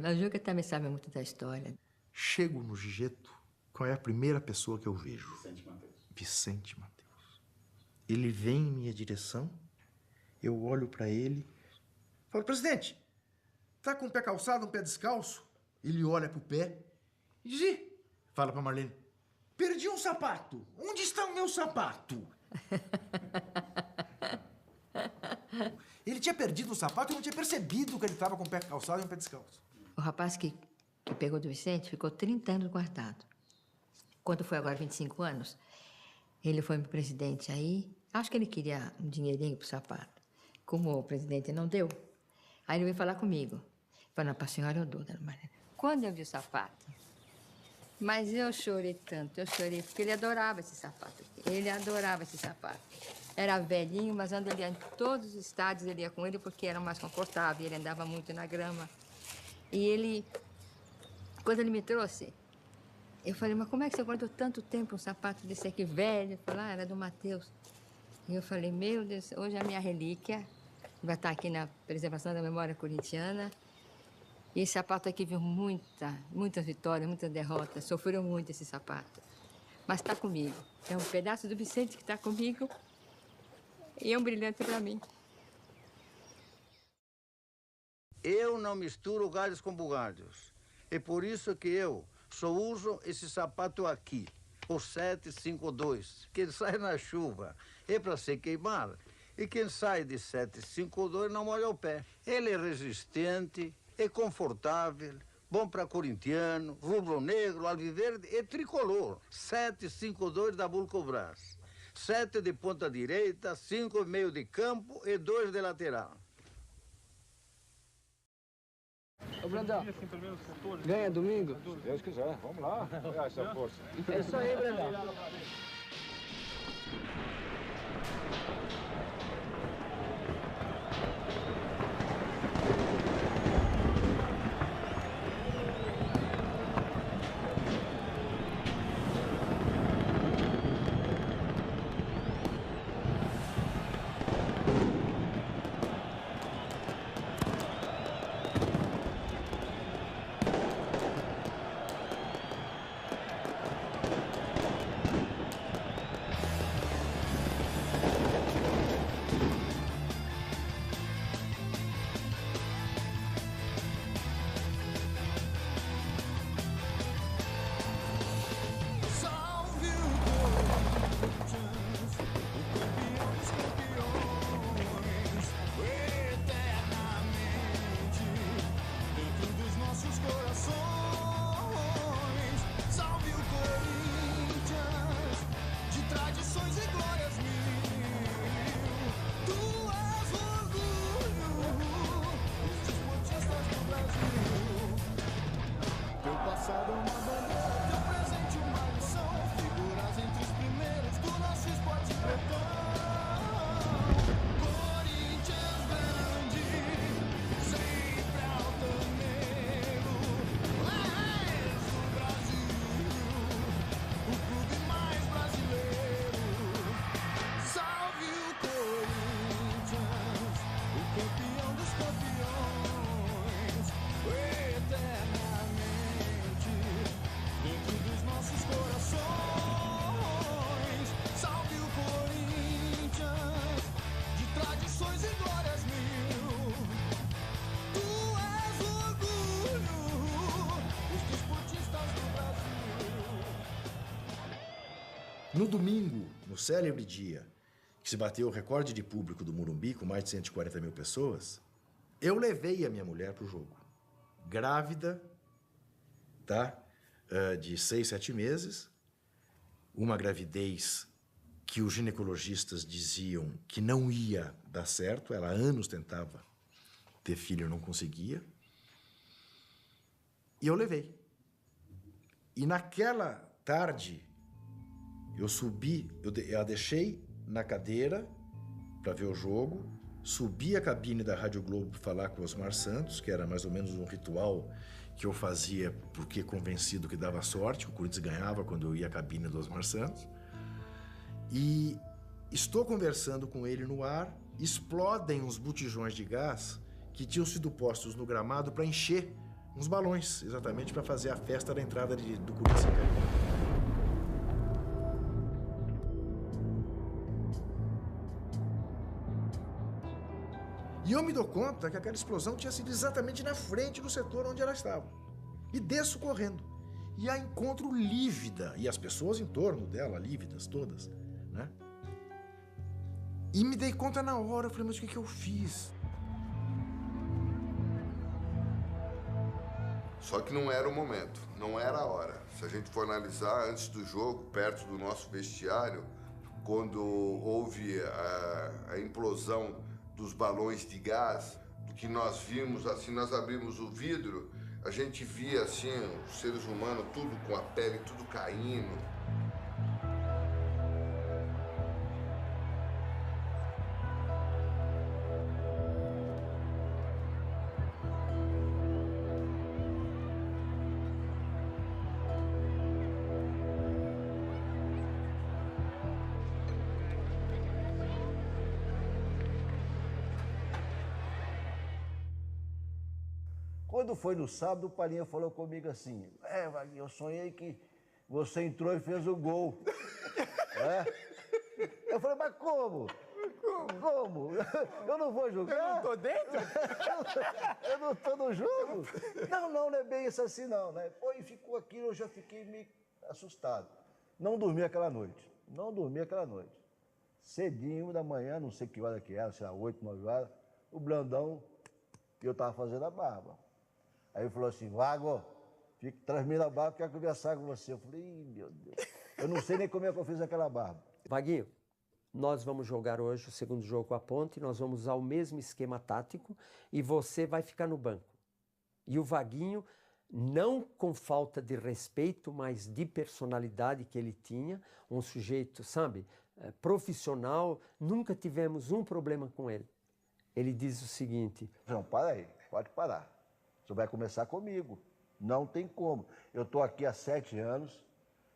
Mas o Juca também sabe muito da história. Chego no Gigeto, qual é a primeira pessoa que eu vejo? Vicente Matheus. Vicente Matheus. Ele vem em minha direção, eu olho pra ele, falo, presidente, tá com o pé calçado, um pé descalço? Ele olha pro pé e diz, ih, fala pra Marlene, perdi um sapato, onde está o meu sapato? Ele tinha perdido o sapato e não tinha percebido que ele estava com o pé calçado e um pé descalço. O rapaz que pegou do Vicente ficou 30 anos guardado. Quando foi agora 25 anos, ele foi meu presidente aí. Acho que ele queria um dinheirinho pro sapato. Como o presidente não deu, aí ele veio falar comigo. Falou, para a senhora eu dou, Dona Marlene. Quando eu vi o sapato, mas eu chorei tanto, eu chorei, porque ele adorava esse sapato. Ele adorava esse sapato. Era velhinho, mas onde ele ia em todos os estádios, ele ia com ele porque era mais confortável, ele andava muito na grama. E ele, quando ele me trouxe, eu falei, mas como é que você guardou tanto tempo um sapato desse aqui velho? Ele falou, era do Matheus. E eu falei, meu Deus, hoje é a minha relíquia, vai estar aqui na preservação da memória corintiana. E esse sapato aqui viu muitas vitórias, muitas derrotas, sofreu muito esse sapato. Mas está comigo. É um pedaço do Vicente que está comigo e é um brilhante para mim. Eu não misturo galhos com bugalhos. É por isso que eu só uso esse sapato aqui, o 752. Quem sai na chuva é para se queimar. E quem sai de 752 não molha o pé. Ele é resistente, é confortável, bom para corintiano, rubro-negro, alviverde e tricolor. 752 da Vulcobras. 7 de ponta direita, 5 meio de campo e 2 de lateral. Ô, Brandão, ganha domingo? Se Deus quiser, vamos lá, essa força. É isso aí, Brandão. No domingo, no célebre dia, que se bateu o recorde de público do Morumbi, com mais de 140 mil pessoas, eu levei a minha mulher pro jogo. Grávida, tá? De 6, 7 meses. Uma gravidez que os ginecologistas diziam que não ia dar certo. Ela há anos tentava ter filho e não conseguia. E eu levei. E naquela tarde, eu subi, eu a deixei na cadeira para ver o jogo, subi a cabine da Rádio Globo para falar com o Osmar Santos, que era mais ou menos um ritual que eu fazia porque convencido que dava sorte, que o Corinthians ganhava quando eu ia à cabine do Osmar Santos. E estou conversando com ele no ar, explodem uns botijões de gás que tinham sido postos no gramado para encher uns balões, exatamente para fazer a festa da entrada do Corinthians. E eu me dou conta que aquela explosão tinha sido exatamente na frente do setor onde ela estava. E desço correndo. E a encontro lívida, e as pessoas em torno dela, lívidas todas, né? E me dei conta na hora, eu falei, mas o que eu fiz? Só que não era o momento, não era a hora. Se a gente for analisar, antes do jogo, perto do nosso vestiário, quando houve a implosão dos balões de gás, do que nós vimos, assim, nós abrimos o vidro, a gente via, assim, os seres humanos, tudo com a pele, tudo caindo. Quando foi no sábado, o Palinha falou comigo assim, Vaguinho, eu sonhei que você entrou e fez o gol. Eu falei, mas como? Como? Eu não vou jogar? Eu não tô dentro? Eu não tô no jogo? Não é bem isso assim não, né? Pô, e ficou aquilo, eu já fiquei meio assustado. Não dormi aquela noite. Cedinho da manhã, não sei que hora que era, sei lá, 8, 9 horas, o Blandão, e eu tava fazendo a barba. Aí ele falou assim, Vago, transmira a barba, quero conversar com você. Eu falei, meu Deus, eu não sei nem como é que eu fiz aquela barba. Vaguinho, nós vamos jogar hoje o segundo jogo com a Ponte, nós vamos usar o mesmo esquema tático e você vai ficar no banco. E o Vaguinho, não com falta de respeito, mas de personalidade que ele tinha, um sujeito, sabe, profissional, nunca tivemos um problema com ele. Ele diz o seguinte... Não, para aí, pode parar. Você vai começar comigo. Não tem como. Eu estou aqui há 7 anos,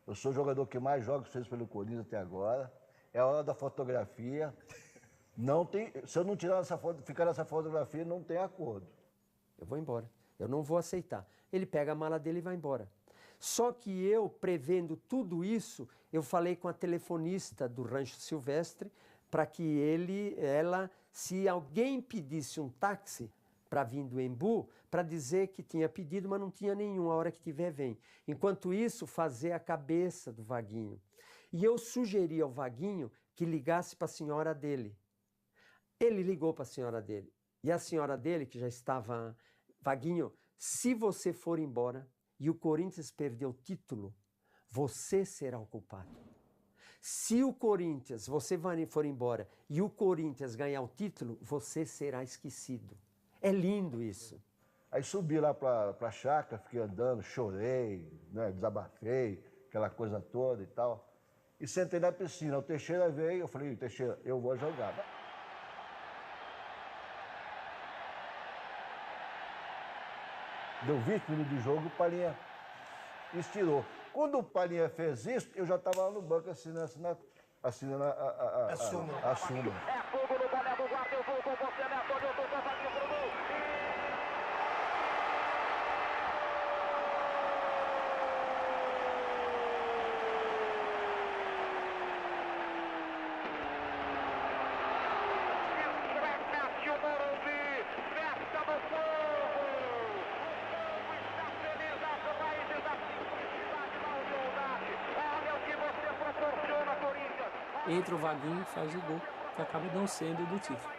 eu sou o jogador que mais jogos fez pelo Corinthians até agora. É a hora da fotografia. Não tem, se eu não tirar essa foto, ficar nessa fotografia, não tem acordo. Eu vou embora. Eu não vou aceitar. Ele pega a mala dele e vai embora. Só que eu, prevendo tudo isso, eu falei com a telefonista do Rancho Silvestre para que ela, se alguém pedisse um táxi para vir do Embu, para dizer que tinha pedido, mas não tinha nenhum, a hora que tiver, vem. Enquanto isso, fazer a cabeça do Vaguinho. E eu sugeri ao Vaguinho que ligasse para a senhora dele. Ele ligou para a senhora dele. E a senhora dele, que já estava... Vaguinho, se você for embora e o Corinthians perder o título, você será o culpado. Se o Corinthians, você for embora e o Corinthians ganhar o título, você será esquecido. É lindo isso. Aí subi lá para a chácara, fiquei andando, chorei, né, desabafei, aquela coisa toda e tal. E sentei na piscina. O Teixeira veio, eu falei, Teixeira, eu vou jogar. Deu 20 minutos de jogo, o Palinha estirou. Quando o Palinha fez isso, eu já estava lá no banco assinando a súmula. É fogo no boné do guarda, eu vou com você, Neto, eu tô com o Vaguinho pro gol. Estremece o Morumbi, festa do povo. O povo está feliz, as raízes da simplicidade, da humildade. Olha o que você proporciona entra o Vaguinho e faz o gol, que acaba não sendo do título.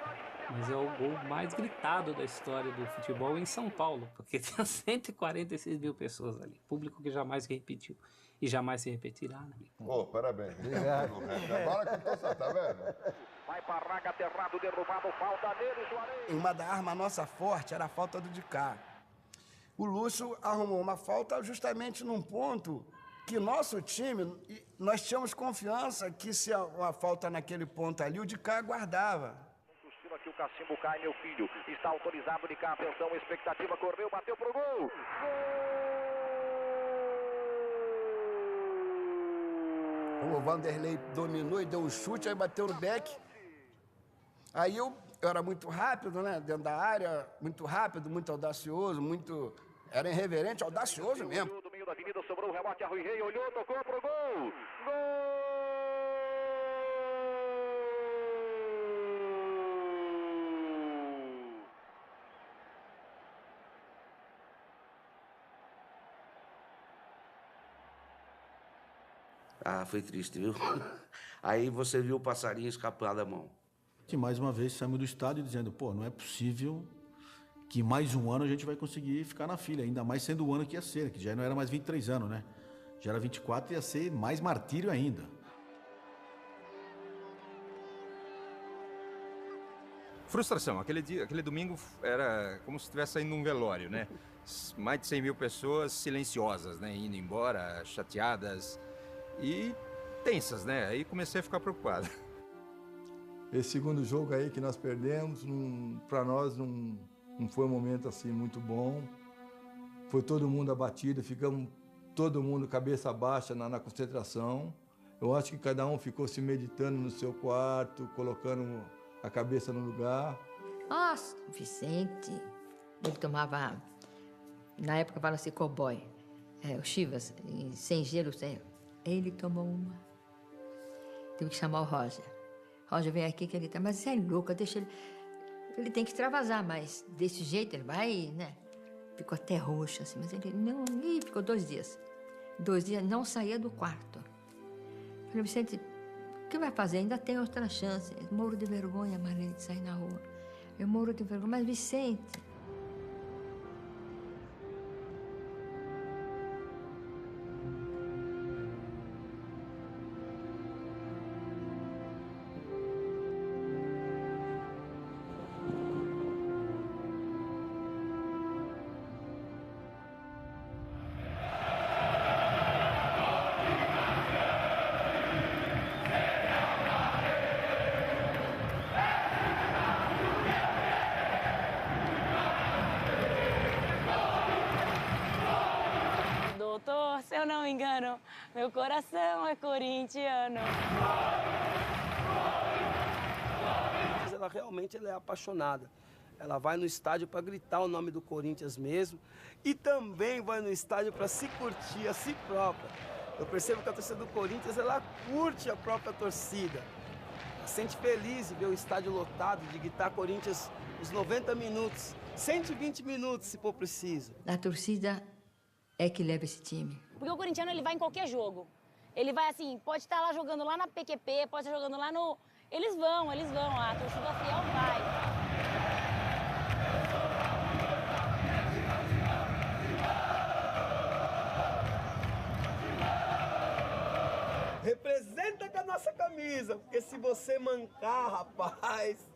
Mas é o gol mais gritado da história do futebol em São Paulo, porque tinha 146 mil pessoas ali, público que jamais se repetiu e jamais se repetirá. Né? Ô, parabéns. Agora que você tá vendo? Vai Parraga, aterrado, derrubado, falta nele, Juarez. Uma da arma nossa forte era a falta do de cá. O Lúcio arrumou uma falta justamente num ponto que nosso time, nós tínhamos confiança que se uma falta naquele ponto ali, o de cá guardava. Suspiro aqui, o cachimbo cai, meu filho. Está autorizado de cá, atenção, expectativa, correu, bateu pro gol. O Vanderlei dominou e deu um chute, aí bateu no beck. Aí eu era muito rápido, né, dentro da área, muito rápido, muito audacioso, muito... Era irreverente, audacioso mesmo. Do meio da avenida, sobrou o rebote, Rui Rei, olhou, tocou pro gol. Ah, foi triste, viu? Aí você viu o passarinho escapar da mão. E mais uma vez saímos do estádio dizendo, pô, não é possível que mais um ano a gente vai conseguir ficar na fila, ainda mais sendo o ano que ia ser, que já não era mais 23 anos, né? Já era 24 e ia ser mais martírio ainda. Frustração. Aquele domingo era como se estivesse saindo num velório, né? Mais de 100 mil pessoas silenciosas, né? Indo embora, chateadas e tensas, né? Aí comecei a ficar preocupado. Esse segundo jogo aí que nós perdemos, para nós não foi um momento assim muito bom. Foi todo mundo abatido, ficamos todo mundo cabeça baixa na concentração. Eu acho que cada um ficou se meditando no seu quarto, colocando a cabeça no lugar. Nossa, o Vicente, ele tomava, na época fala-se cowboy, o Chivas, sem gelo, ele tomou uma. Tive que chamar o Roger. Roger, vem aqui que ele tá, mas você é louca, deixa ele... Ele tem que extravasar, mas desse jeito ele vai, né? Ficou até roxo, assim, mas ele não... Ih, ficou 2 dias. 2 dias, não saía do quarto. Falei, Vicente, o que vai fazer? Ainda tem outra chance. Morro de vergonha, Marlene, de sair na rua. Eu morro de vergonha, mas Vicente... Se eu não me engano, meu coração é corintiano. Ela realmente é apaixonada. Ela vai no estádio para gritar o nome do Corinthians mesmo e também vai no estádio para se curtir a si própria. Eu percebo que a torcida do Corinthians, ela curte a própria torcida. Ela se sente feliz de ver o estádio lotado, de gritar Corinthians os 90 minutos, 120 minutos se for preciso. A torcida é que leva esse time. Porque o corintiano, ele vai em qualquer jogo. Ele vai assim, pode estar lá jogando lá na PQP, pode estar jogando lá no... Eles vão, a torcida fiel vai. Representa com a nossa camisa, porque se você mancar, rapaz,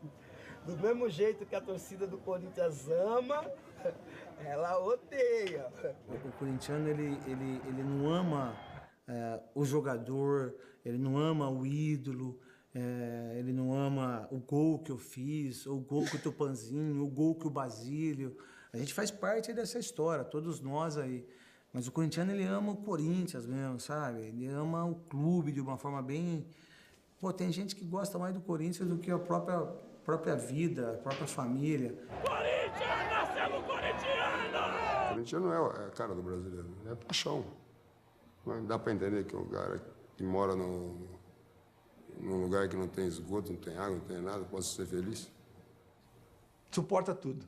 do mesmo jeito que a torcida do Corinthians ama, ela odeia. O corintiano, ele não ama o jogador, ele não ama o ídolo, ele não ama o gol que eu fiz, o gol que o Tupanzinho, o gol que o Basílio. A gente faz parte dessa história, todos nós aí. Mas o corintiano, ele ama o Corinthians mesmo, sabe? Ele ama o clube de uma forma bem... Pô, tem gente que gosta mais do Corinthians do que a própria vida, a própria família. Corinthians, nascemos corintiano! O corintiano é a cara do brasileiro, é paixão. Não dá para entender que um cara que mora num lugar que não tem esgoto, não tem água, não tem nada, possa ser feliz. Suporta tudo.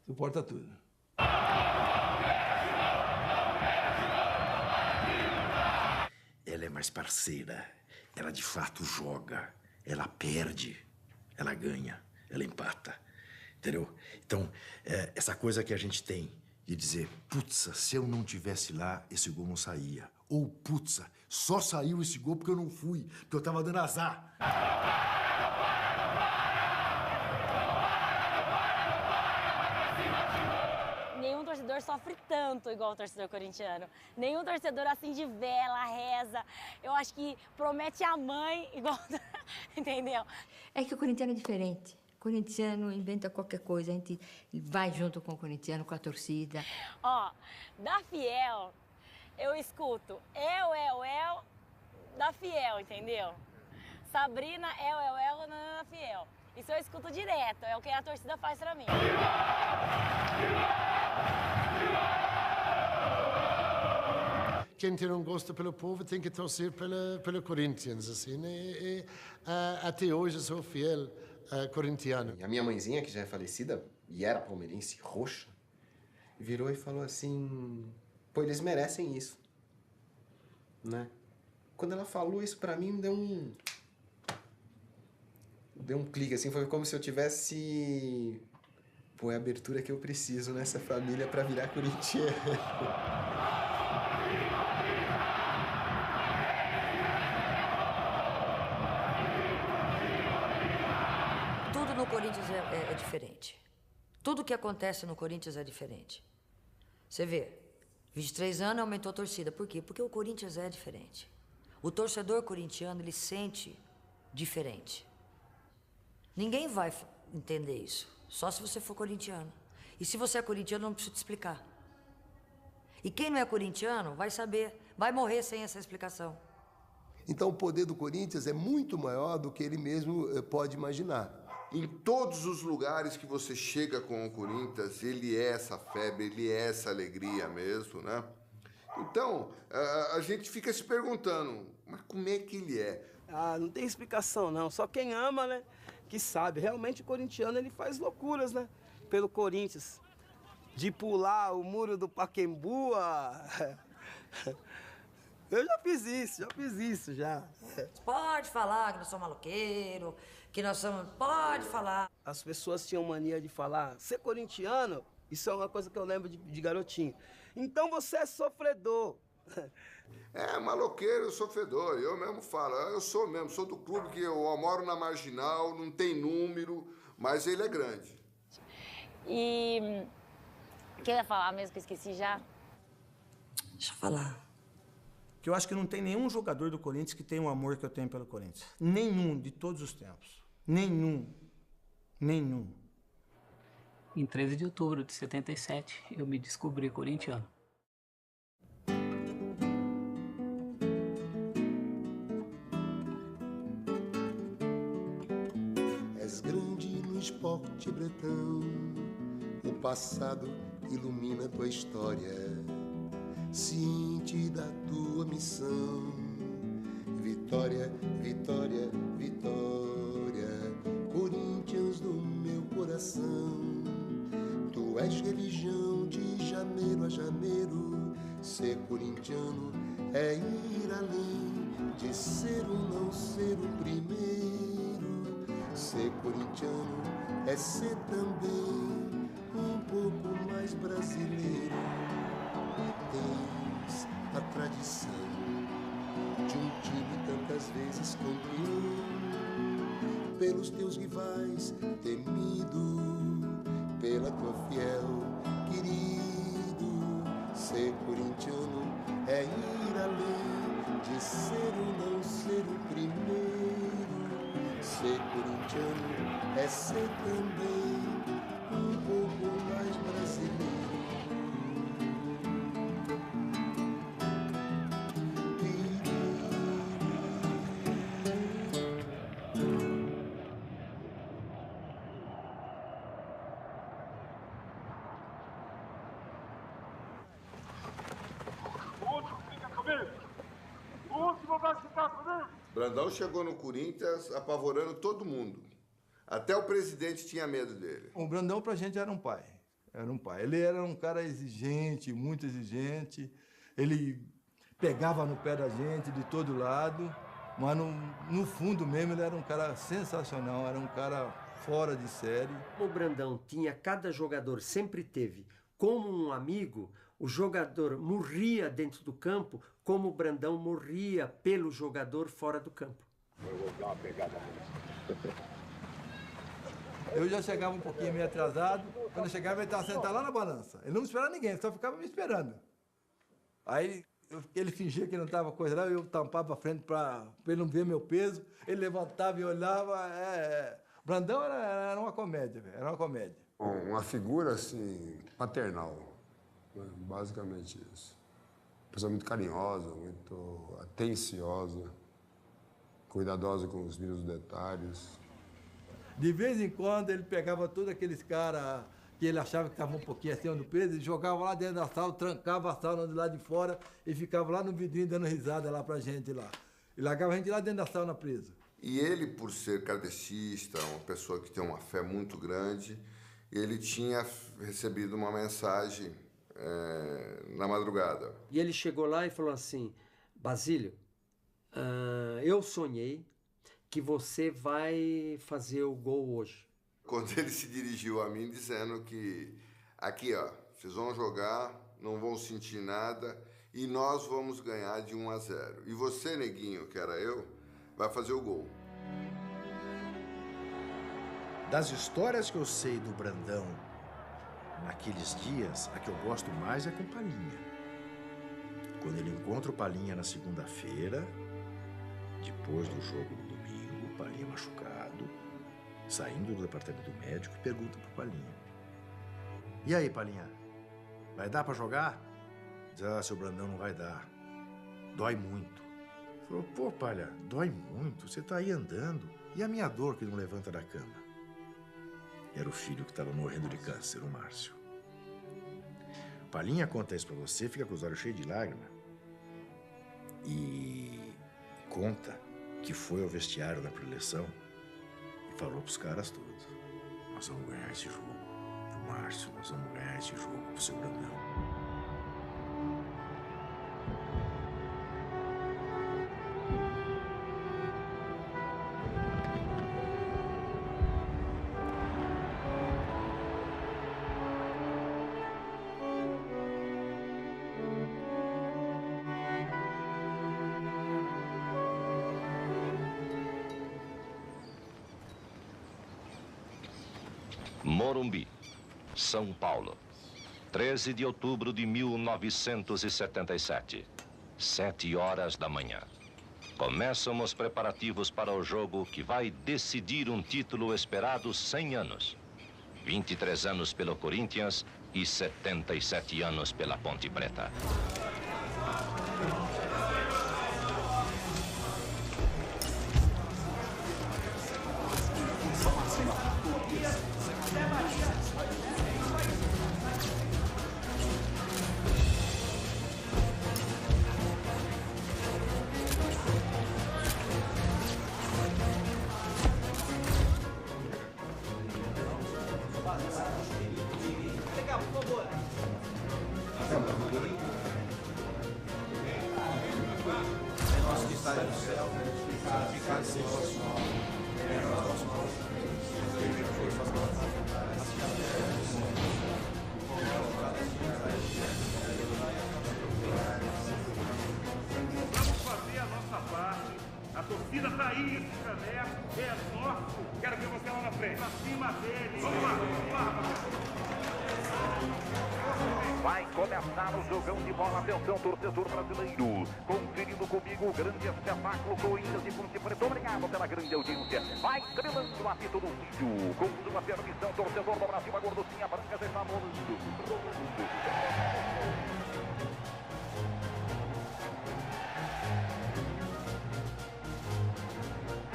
Suporta tudo. Ela é mais parceira. ela de fato joga, ela perde, ela ganha, ela empata, entendeu? Então, essa coisa que a gente tem de dizer, putz, se eu não tivesse lá, esse gol não saía. Ou, putz, só saiu esse gol porque eu não fui, porque eu tava dando azar. Nenhum torcedor sofre tanto igual o torcedor corintiano. Nenhum torcedor assim de vela, reza. Eu acho que promete a mãe igual... Entendeu? É que o corintiano é diferente. O corintiano inventa qualquer coisa, a gente vai junto com o corintiano, com a torcida. Ó, da Fiel, eu escuto El, da Fiel, entendeu? Sabrina, El, na Fiel. Isso eu escuto direto, é o que a torcida faz pra mim. Quem tem um gosto pelo povo tem que torcer pelo Corinthians, assim, e até hoje eu sou fiel corintiano. E a minha mãezinha, que já é falecida, e era palmeirense, roxa, virou e falou assim, pô, eles merecem isso, né? Quando ela falou isso pra mim, deu um clique, assim, foi como se eu tivesse... Pô, é a abertura que eu preciso nessa família pra virar corintiano. Tudo no Corinthians é diferente. Tudo que acontece no Corinthians é diferente. Você vê, 23 anos aumentou a torcida. Por quê? Porque o Corinthians é diferente. O torcedor corintiano, ele sente diferente. Ninguém vai entender isso, só se você for corintiano. E se você é corintiano, eu não preciso te explicar. E quem não é corintiano vai saber, vai morrer sem essa explicação. Então o poder do Corinthians é muito maior do que ele mesmo pode imaginar. Em todos os lugares que você chega com o Corinthians, ele é essa febre, ele é essa alegria mesmo, né? Então, a gente fica se perguntando, mas como é que ele é? Ah, não tem explicação não, só quem ama, né, que sabe. Realmente o corintiano, ele faz loucuras, né, pelo Corinthians. De pular o muro do Pacaembu, eu já fiz isso já. Pode falar que nós somos maloqueiros, que nós somos... Pode falar. As pessoas tinham mania de falar, ser corintiano, isso é uma coisa que eu lembro de garotinho. Então você é sofredor. É, maloqueiro, sofredor. Eu mesmo falo, eu sou mesmo, sou do clube que eu moro na Marginal, não tem número, mas ele é grande. E... o que eu ia falar mesmo que eu esqueci já? Deixa eu falar. Que eu acho que não tem nenhum jogador do Corinthians que tenha o amor que eu tenho pelo Corinthians. Nenhum, de todos os tempos. Nenhum. Em 13 de outubro de 77, eu me descobri corintiano. És grande no esporte bretão, o passado ilumina tua história, ciente da tua missão. Vitória, vitória, vitória, Corinthians no meu coração. Tu és religião de janeiro a janeiro, ser corintiano é ir além de ser ou não ser o primeiro. Ser corintiano é ser também um pouco mais brasileiro. Tens a tradição de um time tantas vezes campeão, pelos teus rivais temido, pela tua fiel querido. Ser corintiano é ir além de ser ou não ser o primeiro. Ser corintiano é ser também um pouco mais brasileiro. Brandão chegou no Corinthians apavorando todo mundo. Até o presidente tinha medo dele. O Brandão pra gente era um pai. Era um pai. Ele era um cara exigente, muito exigente. Ele pegava no pé da gente de todo lado. Mas no fundo mesmo ele era um cara sensacional, era um cara fora de série. O Brandão tinha, cada jogador sempre teve, como um amigo, o jogador morria dentro do campo, como o Brandão morria pelo jogador fora do campo. Eu vou dar uma pegada nisso. Eu já chegava um pouquinho meio atrasado, quando eu chegava ele estava sentado lá na balança. Ele não me esperava ninguém, ele só ficava me esperando. Aí ele fingia que não estava coisa lá, eu tampava a frente para ele não ver meu peso, ele levantava e olhava. Brandão era uma comédia, velho, era uma comédia. Uma figura, assim, paternal, né? Basicamente isso. Uma pessoa muito carinhosa, muito atenciosa, cuidadosa com os mínimos detalhes. De vez em quando ele pegava todos aqueles caras que ele achava que estavam um pouquinho acima do peso, e jogava lá dentro da sala, trancava a sala do lado de fora e ficava lá no vidrinho dando risada lá pra gente lá. E largava a gente lá dentro da sauna presa. E ele, por ser kardecista, uma pessoa que tem uma fé muito grande, ele tinha recebido uma mensagem na madrugada. E ele chegou lá e falou assim, Basílio, eu sonhei que você vai fazer o gol hoje. Quando ele se dirigiu a mim dizendo que aqui, ó, vocês vão jogar, não vão sentir nada e nós vamos ganhar de 1-0. E você, neguinho, que era eu, vai fazer o gol. Das histórias que eu sei do Brandão naqueles dias, a que eu gosto mais é com o Palinha. Quando ele encontra o Palinha na segunda-feira, depois do jogo do domingo, o Palinha machucado, saindo do departamento médico, e pergunta pro Palinha: e aí, Palinha, vai dar pra jogar? Diz, seu Brandão, não vai dar. Dói muito. Falou, pô, Palha, dói muito, você tá aí andando. E a minha dor que não levanta da cama? Era o filho que estava morrendo de câncer, o Márcio. Palinha conta isso pra você, fica com os olhos cheios de lágrima. E conta que foi ao vestiário na preleção e falou pros caras todos: nós vamos ganhar esse jogo. Pro Márcio, nós vamos ganhar esse jogo pro seu Brandão. Morumbi, São Paulo, 13 de outubro de 1977, 7 horas da manhã. Começam os preparativos para o jogo que vai decidir um título esperado 100 anos. 23 anos pelo Corinthians e 77 anos pela Ponte Preta. Vai começar o jogão de bola, atenção, torcedor brasileiro, conferindo comigo o grande espetáculo Corinthians e Ponte Preta. Obrigado pela grande audiência. Vai estrelando o apito do vídeo, com sua permissão, torcedor do Brasil, a gorducinha branca já está rolando.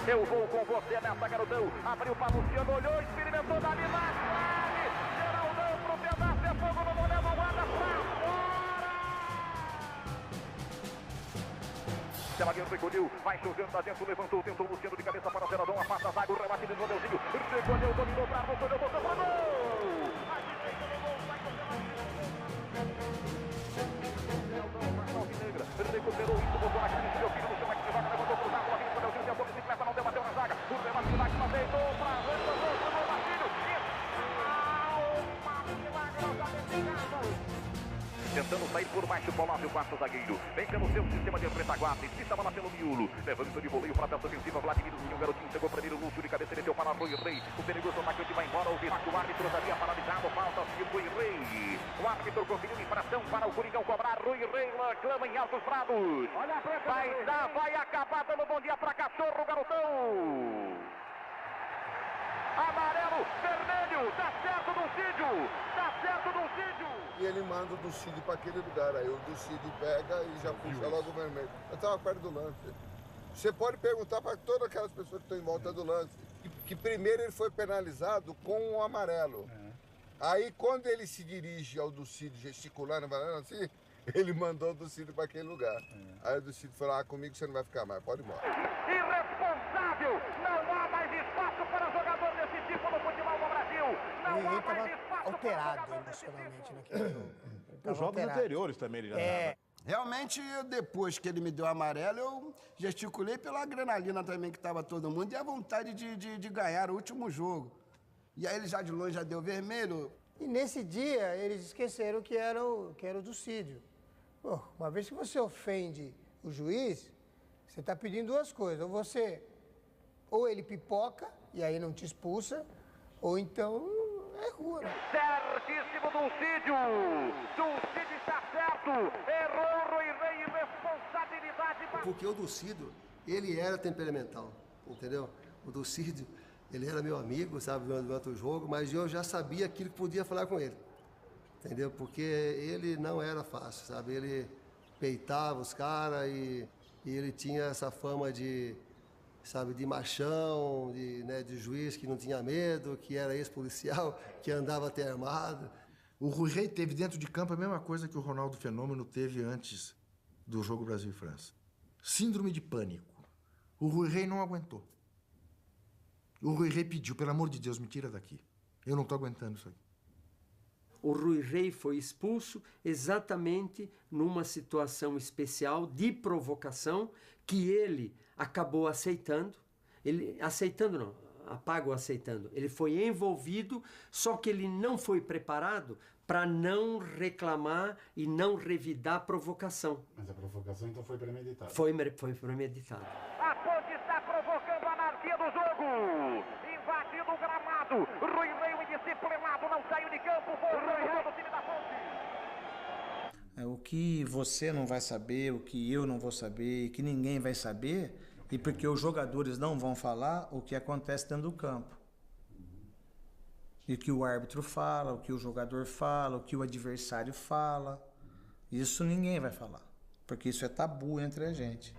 Eu vou com você nessa, garotão. Abriu para Luciano, olhou, experimentou da Milagre. Geraldão pro pedaço, é fogo no goleiro, guarda pra fora. Zagueiro recolheu, vai chovendo lá dentro, levantou, tentou Luciano de cabeça para o Geraldão, afasta a zaga, o rebate de Rodeuzinho. Recolheu, dominou, bravo, botou pro gol. Recuperou isso, botou na grande, seu filho, no seu que joga, levantou pro lado, Tentando sair por baixo, Olavo, o quarto zagueiro. Vem pelo seu sistema de retaguarda. Espita a bola pelo miolo. Levanta de voleio para a peça ofensiva. Vladimir, o garotinho chegou primeiro. Lúcio de cabeça, meteu para Rui Rei. O perigoso atacante vai embora. O Viraco, o árbitro havia paralisado. Falta de Rui Rei. O árbitro conferiu infração para o Coringão cobrar. Rui Rei clama em altos brados. Vai dar, vai acabar dando bom dia para cachorro, garotão. Amarelo, vermelho, tá certo do Cídio, tá certo do Cídio. E ele manda o Ducídio para aquele lugar, aí o Ducídio pega e já puxa logo o vermelho. Eu estava perto do lance. Você pode perguntar para todas aquelas pessoas que estão em volta do lance, que primeiro ele foi penalizado com o amarelo. Aí quando ele se dirige ao Ducídio gesticulando, assim, ele mandou o Ducídio para aquele lugar. Aí o Ducídio falou, comigo você não vai ficar mais, pode ir embora. Irresponsável! Não há mais espaço para jogador desse tipo no futebol no Brasil! Não há mais espaço alterado emocionalmente naquele jogo. Os jogos anteriores também ele já estava. Realmente, depois que ele me deu amarelo, eu gesticulei pela adrenalina também que estava todo mundo e a vontade de ganhar o último jogo. E aí ele já de longe já deu vermelho. E nesse dia, eles esqueceram que era o Ducídio. Pô, uma vez que você ofende o juiz, você está pedindo duas coisas. Ou ele pipoca, e aí não te expulsa, ou então é rua. Né? Certíssimo Ducídio! Ducídio está certo! Errou Rui Rei, responsabilidade... Porque o Ducídio, ele era temperamental, entendeu? O Ducídio, ele era meu amigo, sabe, durante o jogo, mas eu já sabia aquilo que podia falar com ele, entendeu? Porque ele não era fácil, sabe? Ele peitava os caras e ele tinha essa fama de, sabe, de machão, de juiz que não tinha medo, que era ex-policial, que andava até armado. O Rui Rei teve dentro de campo a mesma coisa que o Ronaldo Fenômeno teve antes do jogo Brasil e França. Síndrome de pânico. O Rui Rei não aguentou. O Rui Rei pediu, pelo amor de Deus, me tira daqui. Eu não estou aguentando isso aí. O Rui Rei foi expulso exatamente numa situação especial de provocação que ele acabou aceitando. Aceitando. Ele foi envolvido, só que ele não foi preparado para não reclamar e não revidar a provocação. Mas a provocação então foi premeditada. Foi premeditada. A Ponte está provocando a anarquia do jogo. Invadindo o gramado. Rui Rei, indisciplinado, não saiu de campo. Foi o time da Ponte. O que você não vai saber, o que eu não vou saber, e que ninguém vai saber, e porque os jogadores não vão falar o que acontece dentro do campo. E o que o árbitro fala, o que o jogador fala, o que o adversário fala. Isso ninguém vai falar, porque isso é tabu entre a gente.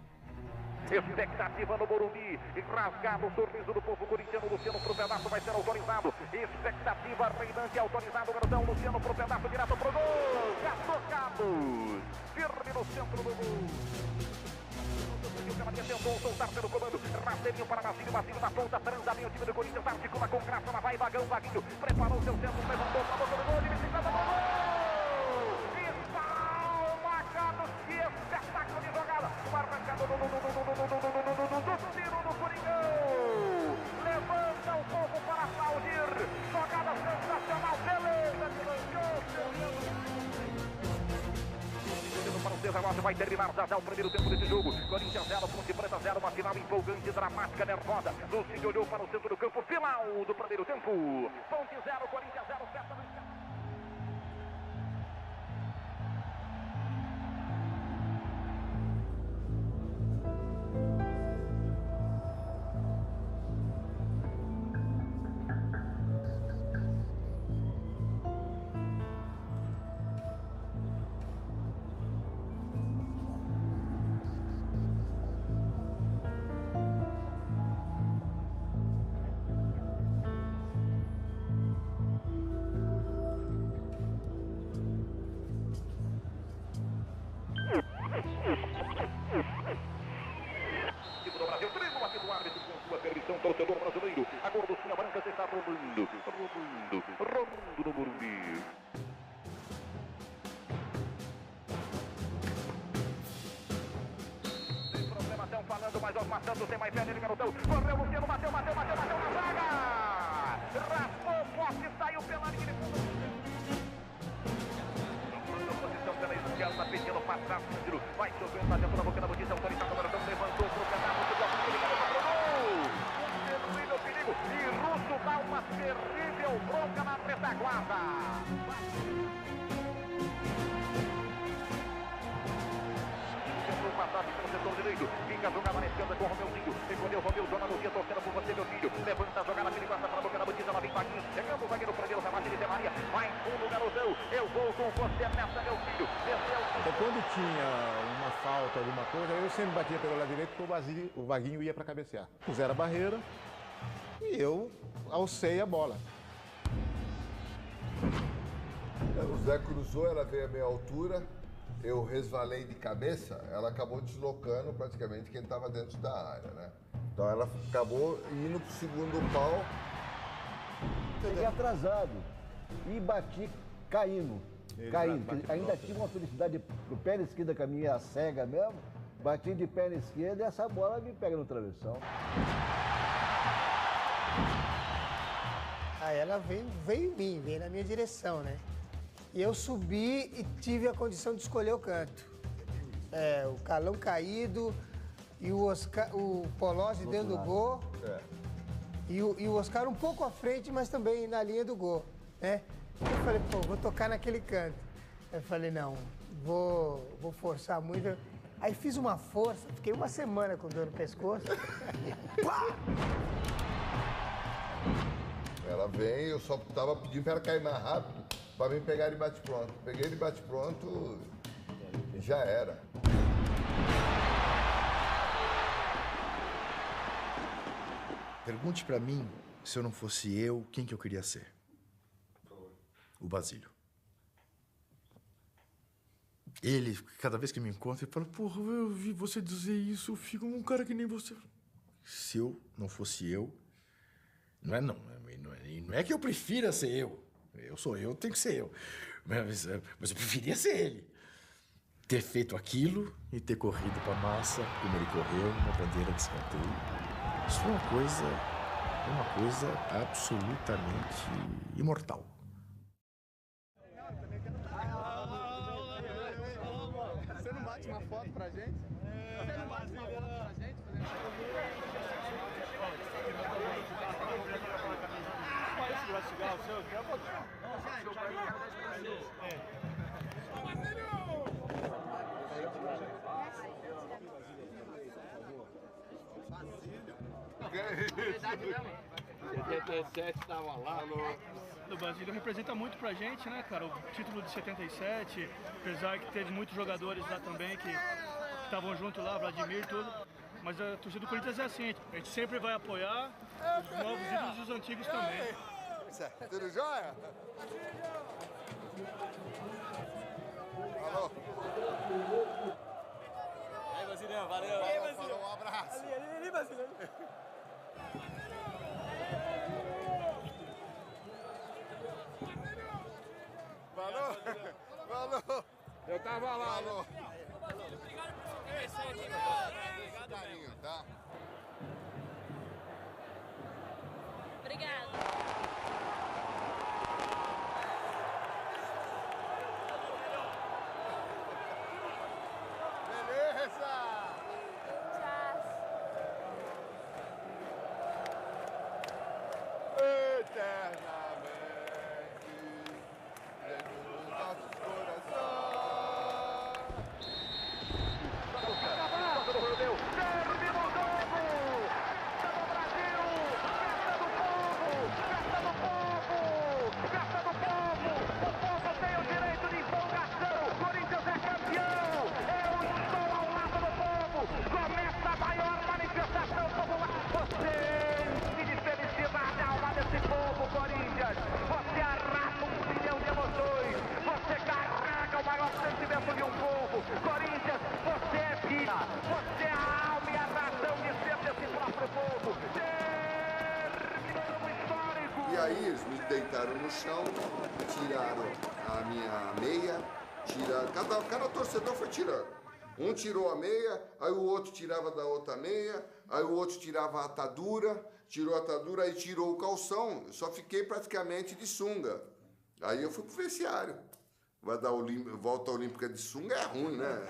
Expectativa no Morumbi, rasgado o sorriso do povo corintiano. Luciano pro pedaço vai ser autorizado. Expectativa reinante, autorizado. Garotão, Luciano pro pedaço, direto pro gol. Já tocado, firme no centro do gol. O Camarinha tentou soltar pelo comando. Rasteirinho para Basílio, Basílio na ponta. Transa bem o time do Corinthians, articula com graça. Lá vai Vagão, Vaguinho. Preparou seu centro, levantou para a boca do gol. De bicicleta, gol! Espalmacados, que espetáculo de jogada. Uma arrancada do tiro do Coringão. Levanta o povo para aplaudir. Jogada sensacional, beleza de Lanchão. Para o 19, vai terminar já o primeiro tempo desse jogo. Corinthians 0, Ponte Preta 0, uma final empolgante, dramática, nervosa. Lúcio olhou para o centro do campo, final do primeiro tempo. Ponte 0, Corinthians 0, festa no escapamento. Torcedor brasileiro, a gorducinha branca está rolando no Morumbi. Sem problema, estão falando, mas Osmar Santos tem mais velho, ele garotão. Correu Luciano, bateu na zaga. Raspou, poste, saiu pela linha de fundo. atrás, Cícero. Vai jogando, batendo na boca da bandida, autorizado, agora levantou pro pedaço, chegou a frente, ligado para o gol. Terrível perigo. E Russo dá uma terrível bronca na retaguarda. Passagem pelo setor direito, fica a jogada na esquerda com o Romeuzinho, recolheu o Romeu, joga no dia, torcendo por você, meu filho, levanta a jogada perigosa para a boca da bandida, lá vem Vaguinho, chegando o zagueiro primeiro, rebate de Zé Maria, vai fundo, garotão, eu vou com você nessa, meu filho, Então, quando tinha uma falta, alguma coisa, eu sempre batia pelo lado direito porque o Vaguinho ia para cabecear. Puseram a barreira e eu alcei a bola. O Zé cruzou, ela veio a meia altura, eu resvalei de cabeça, ela acabou deslocando praticamente quem estava dentro da área, né? Então ela acabou indo pro segundo pau. Cheguei atrasado e bati caindo. Ainda tive uma felicidade do pé esquerda, que a minha é cega mesmo. Bati de pé esquerda e essa bola me pega no travessão. Aí ela veio em mim, veio na minha direção, né? E eu subi e tive a condição de escolher o canto. O Carlão caído e o Polozzi dentro do gol. E o Oscar um pouco à frente, mas também na linha do gol, né? Eu falei, pô, vou tocar naquele canto. Eu falei, não, vou forçar muito. Aí fiz uma força, fiquei uma semana com dor no pescoço. Ela vem, eu só tava pedindo para ela cair mais rápido, para mim pegar de bate-pronto. Peguei de bate-pronto, já era. Pergunte pra mim, se eu não fosse eu, quem que eu queria ser? O Basílio. Ele, cada vez que me encontra, ele fala, porra, eu vi você dizer isso, eu fico um cara que nem você. Se eu não fosse eu, não é que eu prefira ser eu. Eu sou eu, tenho que ser eu. Mas eu preferia ser ele. Ter feito aquilo e ter corrido pra massa, como ele correu, na bandeira de escanteio. Isso foi uma coisa absolutamente imortal. Você não bate uma foto pra gente? Você não bate uma foto pra gente? Pode segurar cigarro seu? Quer Verdade mesmo. 77 estava lá. O Basílio representa muito pra gente, né, cara? O título de 77, apesar que teve muitos jogadores lá também que estavam juntos lá, Vladimir e tudo. Mas a torcida do Corinthians é assim, a gente sempre vai apoiar os novos ídolos e os antigos também. Tudo jóia? Alô? E aí, Basílio, valeu. E aí, Basílio? Um abraço. Ali, Basílio. Valeu. Eu tava lá. Falou. Obrigado por ser interessante. Obrigado, carinho, tá? Obrigada. Beleza! Eternamente, dentro dos nossos corações. Termina o jogo! Festa do Brasil! Festa do povo! O povo tem o direito de empolgação! Corinthians é campeão! Eu estou ao lado do povo! Começa a maior manifestação popular! Você de felicidade ao lado desse povo, Corinthians! Você arrasta 1 milhão de emoções! Você carrega o maior sentimento de um povo! Corinthians, você é vida! Você é a alma e a razão de ser desse próprio povo! Terminando o histórico! E aí eles me deitaram no chão, tiraram a minha meia, cada torcedor foi tirando. Um tirou a meia, aí o outro tirava da outra meia, aí o outro tirava a atadura, tirou a atadura, aí tirou o calção. Eu só fiquei praticamente de sunga. Aí eu fui pro vestiário. vai dar volta olímpica de sunga, é ruim, né?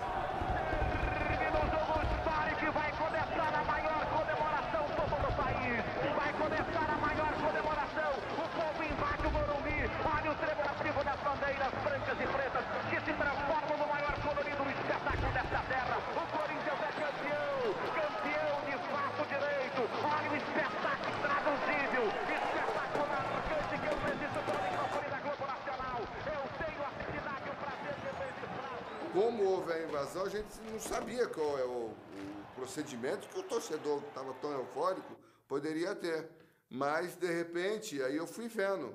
Termina o jogo histórico e vai começar a maior comemoração do todo o país. Vai começar a maior comemoração. O povo invade o Morumbi. Olha o tremulativo das bandeiras brancas e pretas que se transformam no maior colorido espetáculo desta terra. O Corinthians é campeão. Campeão de fato direito. Olha o espetáculo traduzível. Espetacular. Marcante que eu preciso para o microfone da Globo Nacional. Eu tenho a felicidade e o prazer de registrar. Como houve a invasão, a gente não sabia qual é o procedimento que o torcedor que estava tão eufórico poderia ter. Mas, de repente, aí eu fui vendo,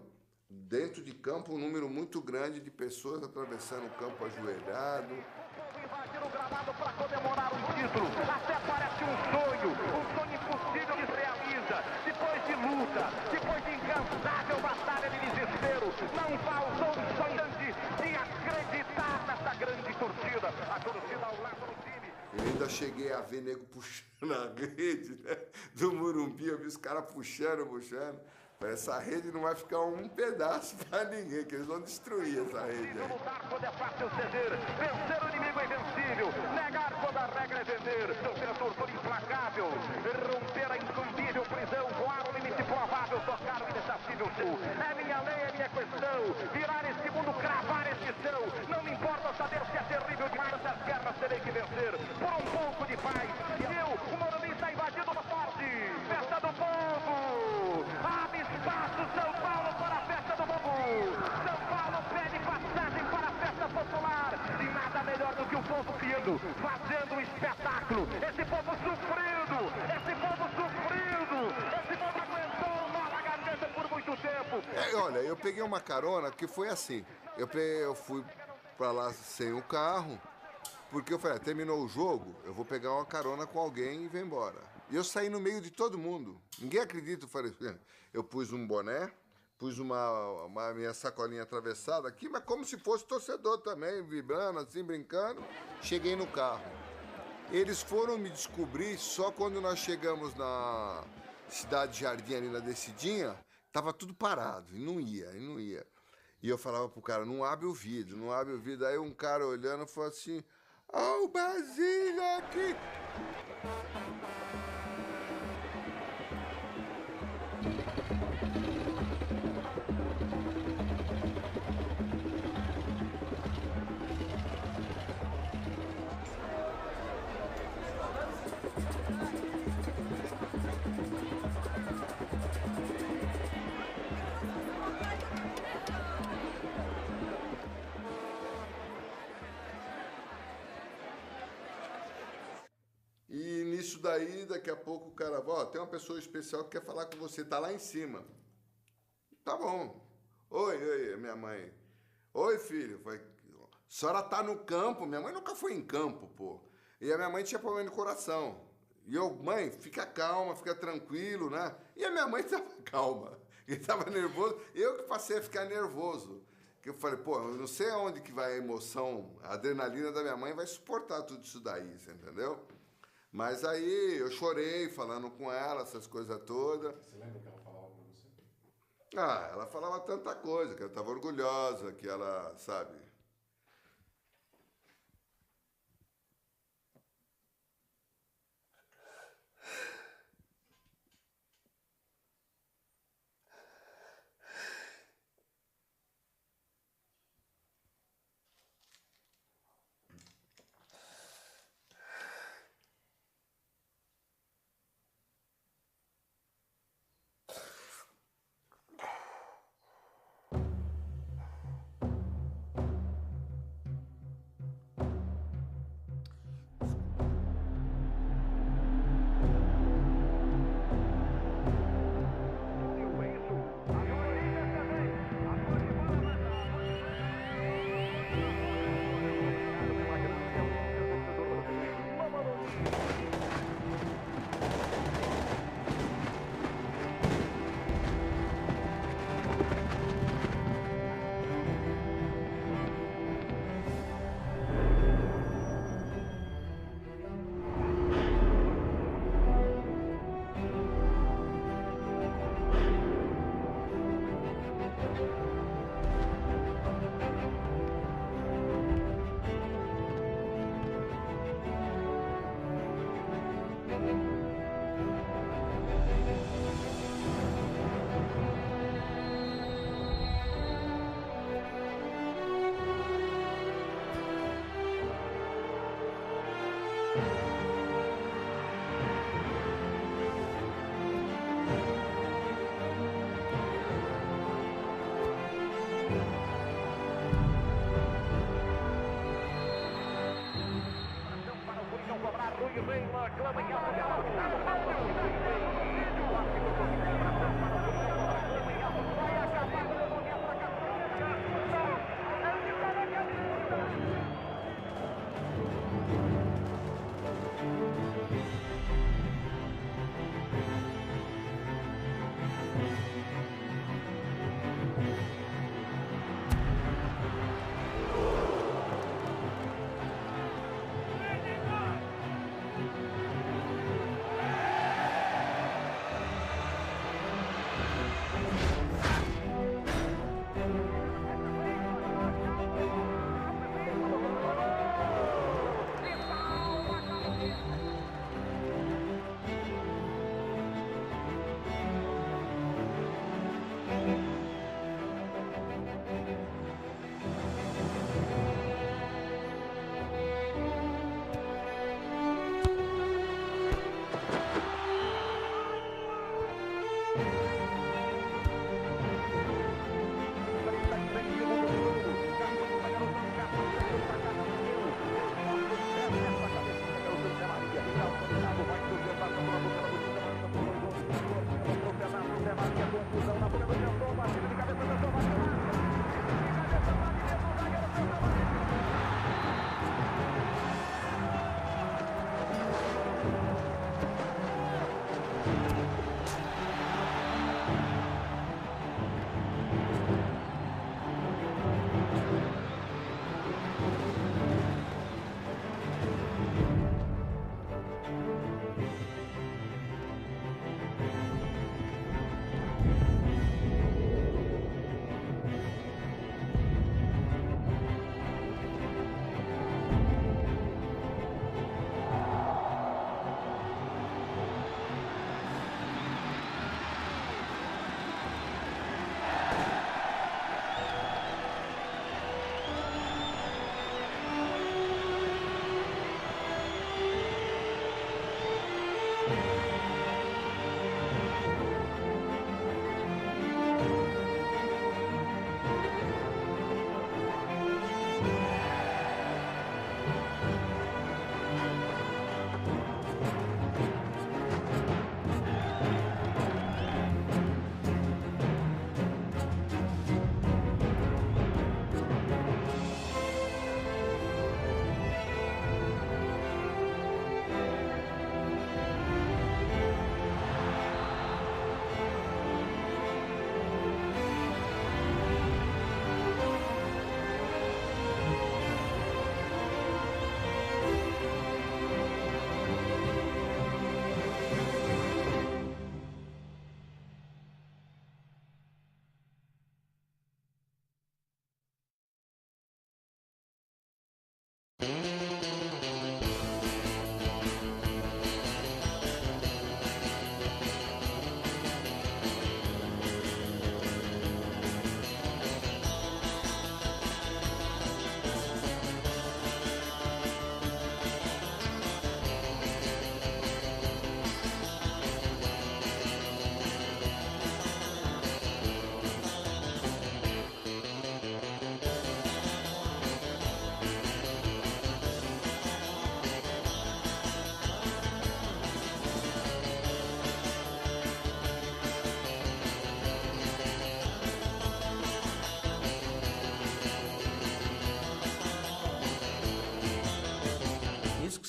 dentro de campo, um número muito grande de pessoas atravessando o campo ajoelhado. Invadiram o gramado para comemorar o título. Até parece um sonho impossível que se realiza. Depois de luta, depois de incansável batalha de desespero, não faltou sonhante de acreditar nessa grande torcida. A torcida ao lado do time. Eu ainda cheguei a ver nego puxando a rede, né? Do Morumbi, eu vi os caras puxando. Essa rede não vai ficar um pedaço para ninguém, que eles vão destruir essa rede. Lutar quando é fácil ceder, vencer o inimigo é invencível, negar quando a regra é vender, seu diretor for implacável, romper a incumbível prisão, voar o limite provável, tocar o inexacível show. É minha lei, é minha questão, virar este mundo, cravar este chão. Não me importa saber se é terrível demais, as guerras terei que vencer, por um pouco de paz. O Morumbi está invadido no forte, festa do povo, abre espaço, São Paulo para a festa do povo. São Paulo pede passagem para a festa popular. E nada melhor do que o povo criando, fazendo um espetáculo. Esse povo sofrendo, esse povo aguentou mal a garganta por muito tempo. Olha, eu peguei uma carona que foi assim. Eu fui para lá sem o carro, porque eu falei, terminou o jogo, eu vou pegar uma carona com alguém e vou embora. E eu saí no meio de todo mundo. Ninguém acredita, eu falei, eu pus um boné, pus uma minha sacolinha atravessada aqui, mas como se fosse torcedor também, vibrando, assim, brincando. Cheguei no carro. Eles foram me descobrir só quando nós chegamos na Cidade Jardim, ali na descidinha, tava tudo parado, e não ia. E eu falava pro cara, não abre o vidro. Aí um cara olhando falou assim, o Basílio aqui. E nisso daí, daqui a pouco o cara, tem uma pessoa especial que quer falar com você, tá lá em cima. Tá bom. Oi, minha mãe. Oi, filho. A senhora tá no campo? Minha mãe nunca foi em campo, pô. E a minha mãe tinha problema no coração. E eu, mãe, fica calma, fica tranquilo, né? E a minha mãe tava calma. Ele tava nervoso. Eu que passei a ficar nervoso. Que eu falei, eu não sei aonde que vai a emoção, a adrenalina da minha mãe vai suportar tudo isso daí, você entendeu? Mas aí eu chorei falando com ela, essas coisas todas. Você lembra o que ela falava pra você? Ela falava tanta coisa, que ela estava orgulhosa, que ela, sabe...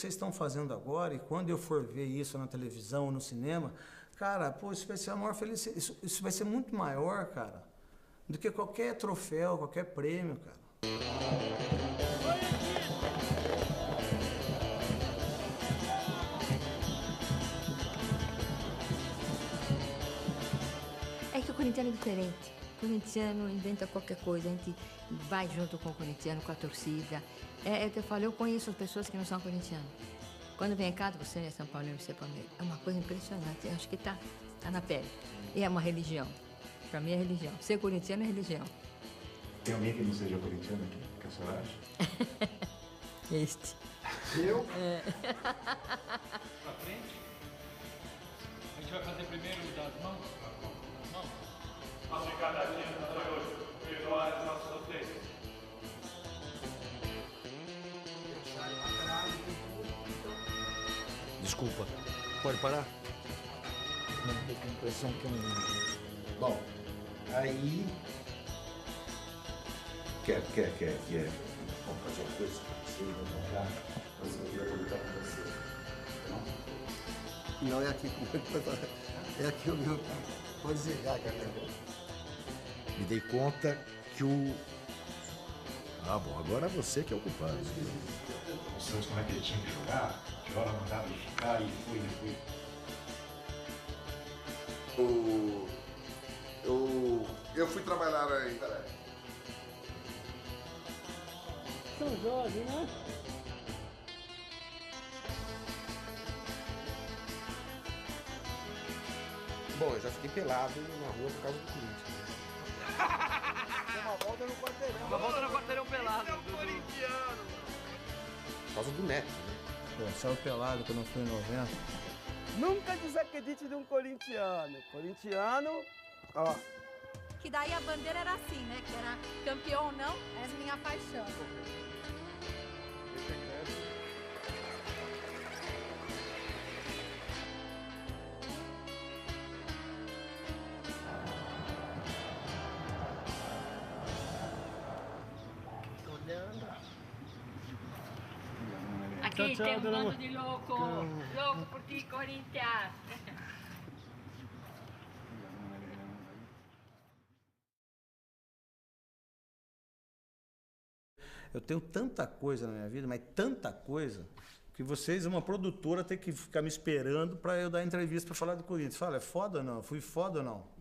vocês estão fazendo agora, e quando eu for ver isso na televisão ou no cinema, cara, pô, isso vai ser a maior felicidade, isso vai ser muito maior, cara, do que qualquer troféu, qualquer prêmio, cara. É que o corintiano é diferente. O corintiano inventa qualquer coisa, a gente vai junto com o corintiano, com a torcida. É o que eu falo, eu conheço as pessoas que não são corintianas. Quando vem em casa, você é São Paulo e você é Palmeiras. É uma coisa impressionante, eu acho que tá na pele. E é uma religião. Para mim é religião. Ser corintiano é religião. Tem alguém que não seja corintiano aqui, que a senhora acha? Este. Eu? É. Pra frente. A gente vai fazer primeiro das mãos. As mãos. Nosso recado aqui foi hoje. Perdoar os nossos ofensas. Desculpa, pode parar? Não, eu tenho a impressão que não... Bom, aí... Quer. Vamos fazer uma coisa? Sim, vamos olhar. Mas eu queria perguntar com você. Não, é aqui comigo. É aqui o meu. Pode desligar, cara. Me dei conta que o... Ah, bom, agora você que é o culpado. O Santos, como é que ele tinha que jogar? Que hora mandava ele ficar e fui. Eu fui trabalhar aí. São Jorge, né? Bom, eu já fiquei pelado na rua por causa do Corinthians. Uma volta no quarteirão. Uma volta no quarteirão pelado. Por causa do Neto, né? Pô, saiu pelado quando eu fui em 90. Nunca desacredite de um corintiano. Corintiano, ó. Que daí a bandeira era assim, né? Que era campeão ou não, essa é minha paixão. Aqui tem um bando de louco. Louco por ti, Corinthians. Eu tenho tanta coisa na minha vida, mas tanta coisa, que vocês, uma produtora, tem que ficar me esperando para eu dar entrevista para falar do Corinthians. Fala, é foda ou não? Fui foda ou não?